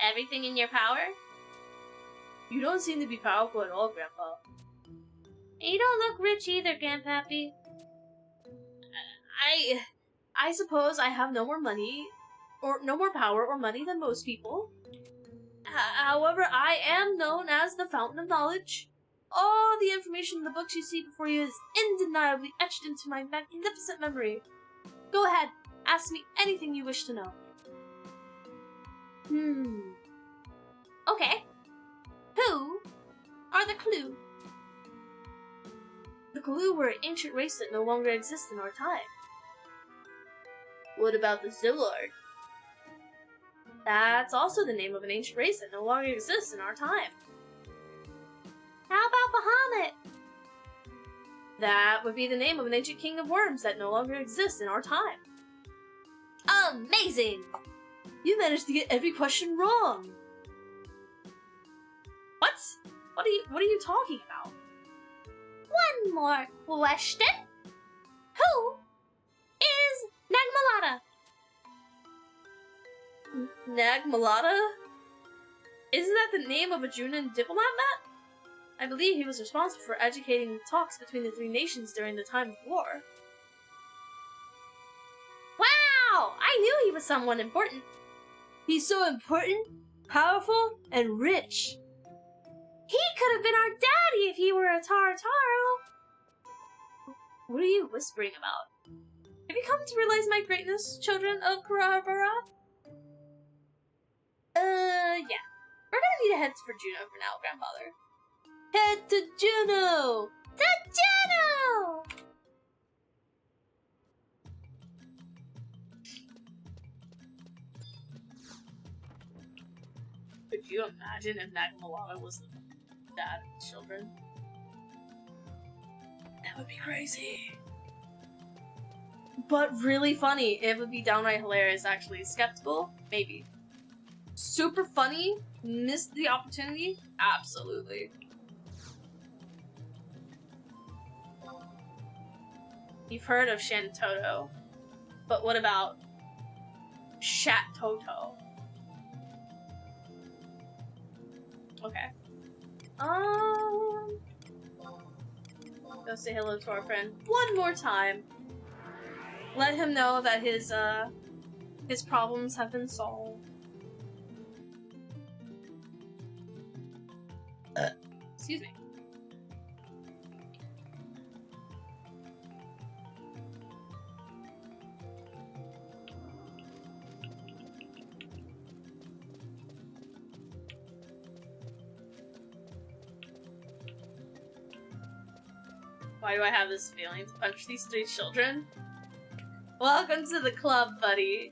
Everything in your power?
You don't seem to be powerful at all, Grandpa.
You don't look rich either, Grandpappy.
I suppose I have no more money, or no more power or money than most people. However, I am known as the Fountain of Knowledge. All the information in the books you see before you is undeniably etched into my magnificent memory. Go ahead, ask me anything you wish to know.
Okay. Who are the Clue?
The Clue were an ancient race that no longer exists in our time. What about the Zillard? That's also the name of an ancient race that no longer exists in our time.
How about Bahamut?
That would be the name of an ancient king of worms that no longer exists in our time.
Amazing!
You managed to get every question wrong.
What?
What are you talking about?
One more question. Who is Nagmalata?
Nagmalata? Isn't that the name of a Junon diplomat, Matt? I believe he was responsible for educating talks between the three nations during the time of war.
Wow! I knew he was someone important.
He's so important, powerful, and rich.
He could have been our daddy if he were a Tartaro.
What are you whispering about? Have you come to realize my greatness, children of Kurabara? Yeah. We're gonna need to head for Juno for now, Grandfather. Head to Juno!
To Juno!
Could you imagine if Nagmalata was the dad of the children? That would be crazy. But really funny. It would be downright hilarious, actually. Skeptical? Maybe. Super funny? Missed the opportunity? Absolutely. You've heard of Shantoto, but what about Shat-Toto? Okay. Go say hello to our friend one more time. Let him know that his problems have been solved. Excuse me. Why do I have this feeling to punch these three children? Welcome to the club, buddy.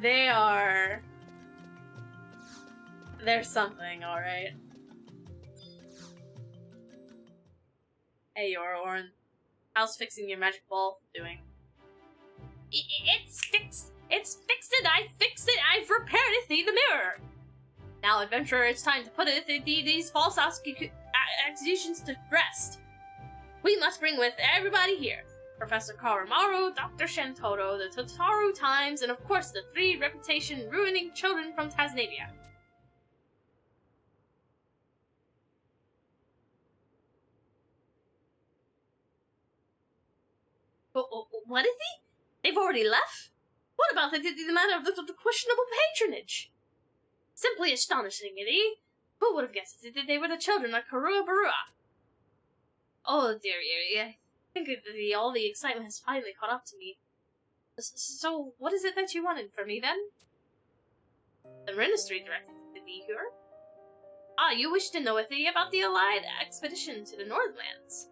They're something, alright. Hey, Yoron. How's fixing your magic ball doing?
It's fixed. It's fixed it. I fixed it. I've repaired it. The mirror.
Now, adventurer, it's time to put these false accusations to rest. We must bring with everybody here. Professor Karamaru, Dr. Shantoto, the Totaro Times, and of course the three reputation-ruining children from Tasmania. What is he? They've already left? What about the matter of the questionable patronage? Simply astonishing, Iddy. Who would have guessed that they were the children of Karua Barua? Oh, dear Iri, I think that all the excitement has finally caught up to me. So, what is it that you wanted from me, then? The ministry directed me here. Ah, you wish to know a thing about the Allied expedition to the Northlands.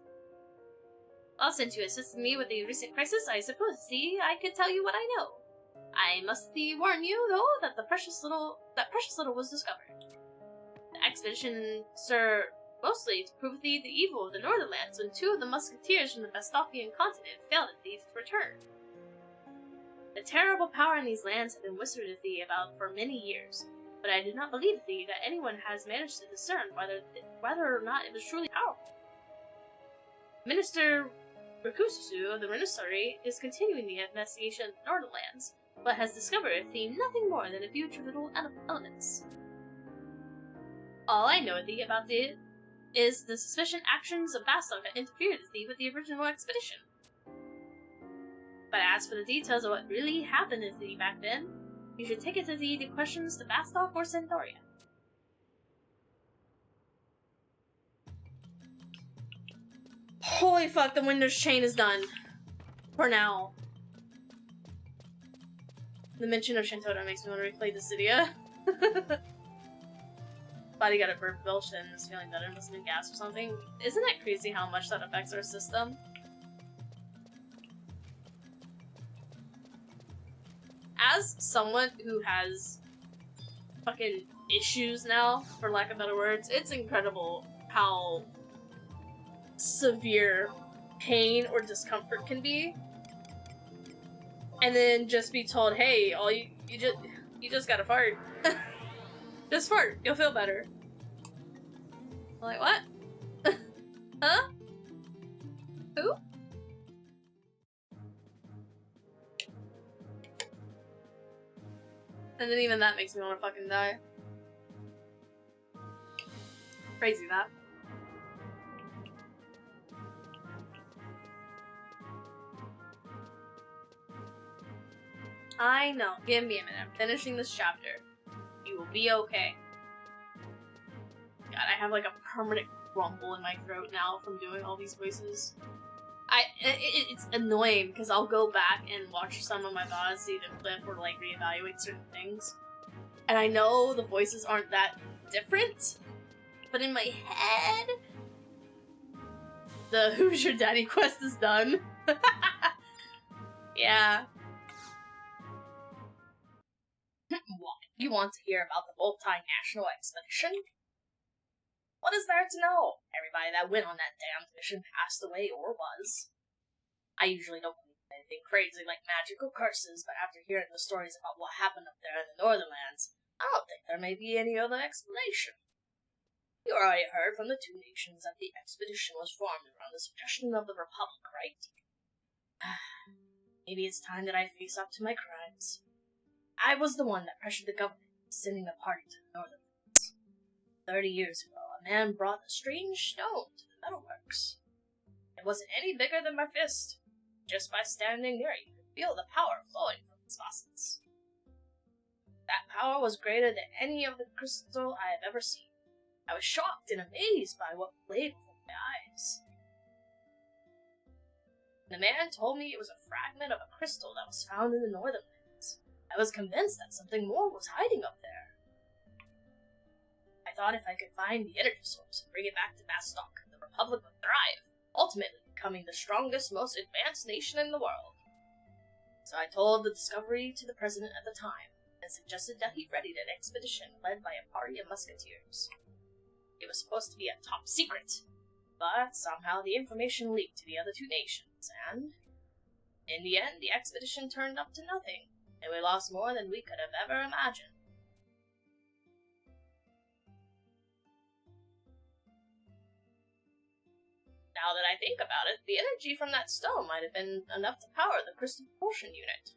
Well, since you assisted me with the recent crisis, I suppose, I could tell you what I know. I must warn you, though, that precious little was discovered. The expedition served mostly to prove the evil of the Northernlands when two of the musketeers from the Vestopian continent failed at thieves' return. The terrible power in these lands had been whispered of thee about for many years. But I did not believe thee that anyone has managed to discern whether or not it was truly powerful. Minister Rikususu of the Ç�ᴜ is continuing the investigation of the Northernlands, but has discovered thee nothing more than a few trivial elements. All I know thee about thee is the suspicious actions of Bastok that interfered with thee with the original expedition. But as for the details of what really happened to thee back then, you should take it to thee the questions to Bastok or Centauria. Holy fuck, the Windows chain is done. For now. The mention of Shintoto makes me want to replay this video. Body got a burp belched and is feeling better, must have been gas or something. Isn't that crazy how much that affects our system? As someone who has fucking issues now, for lack of better words, it's incredible how severe pain or discomfort can be. And then just be told, hey, you just gotta fart. Just fart, you'll feel better. I'm like, what? Huh? Who? And then even that makes me want to fucking die. Crazy that. I know. Give me a minute. I'm finishing this chapter. You will be okay. God, I have like a permanent rumble in my throat now from doing all these voices. It's annoying because I'll go back and watch some of my VODs to either clip or like reevaluate certain things. And I know the voices aren't that different, but in my head, the Who's Your Daddy quest is done. Yeah. What? You want to hear about the multinational expedition? What is there to know? Everybody that went on that damned mission passed away or was. I usually don't believe in anything crazy like magical curses, but after hearing the stories about what happened up there in the Northernlands, I don't think there may be any other explanation. You already heard from the two nations that the expedition was formed around the suggestion of the Republic, right? Maybe it's time that I face up to my crimes. I was the one that pressured the government into sending a party to the Northernlands. 30 years ago, a man brought a strange stone to the metalworks. It wasn't any bigger than my fist. Just by standing near it, you could feel the power flowing from its facets. That power was greater than any of the crystal I have ever seen. I was shocked and amazed by what lay before my eyes. The man told me it was a fragment of a crystal that was found in the Northernlands. I was convinced that something more was hiding up there. I thought if I could find the energy source and bring it back to Bastok, the Republic would thrive, ultimately becoming the strongest, most advanced nation in the world. So I told the discovery to the president at the time, and suggested that he ready an expedition led by a party of musketeers. It was supposed to be a top secret, but somehow the information leaked to the other two nations, and in the end the expedition turned up to nothing, and we lost more than we could have ever imagined. Now that I think about it, the energy from that stone might have been enough to power the crystal propulsion unit.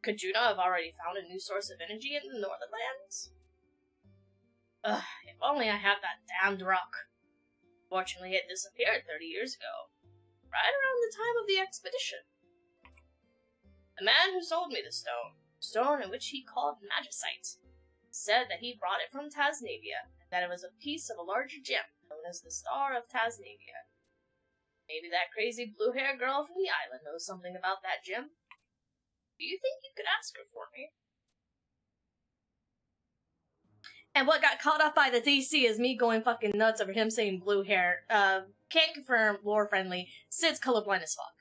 Could Juno have already found a new source of energy in the Northernlands? Ugh, if only I had that damned rock. Fortunately, it disappeared 30 years ago, right around the time of the expedition. The man who sold me the stone in which he called magicite, said that he brought it from Tasnavia, and that it was a piece of a larger gem known as the Star of Tasnavia. Maybe that crazy blue-haired girl from the island knows something about that gem. Do you think you could ask her for me? And what got caught up by the DC is me going fucking nuts over him saying blue hair. Can't confirm, lore friendly. Sid's colorblind as fuck.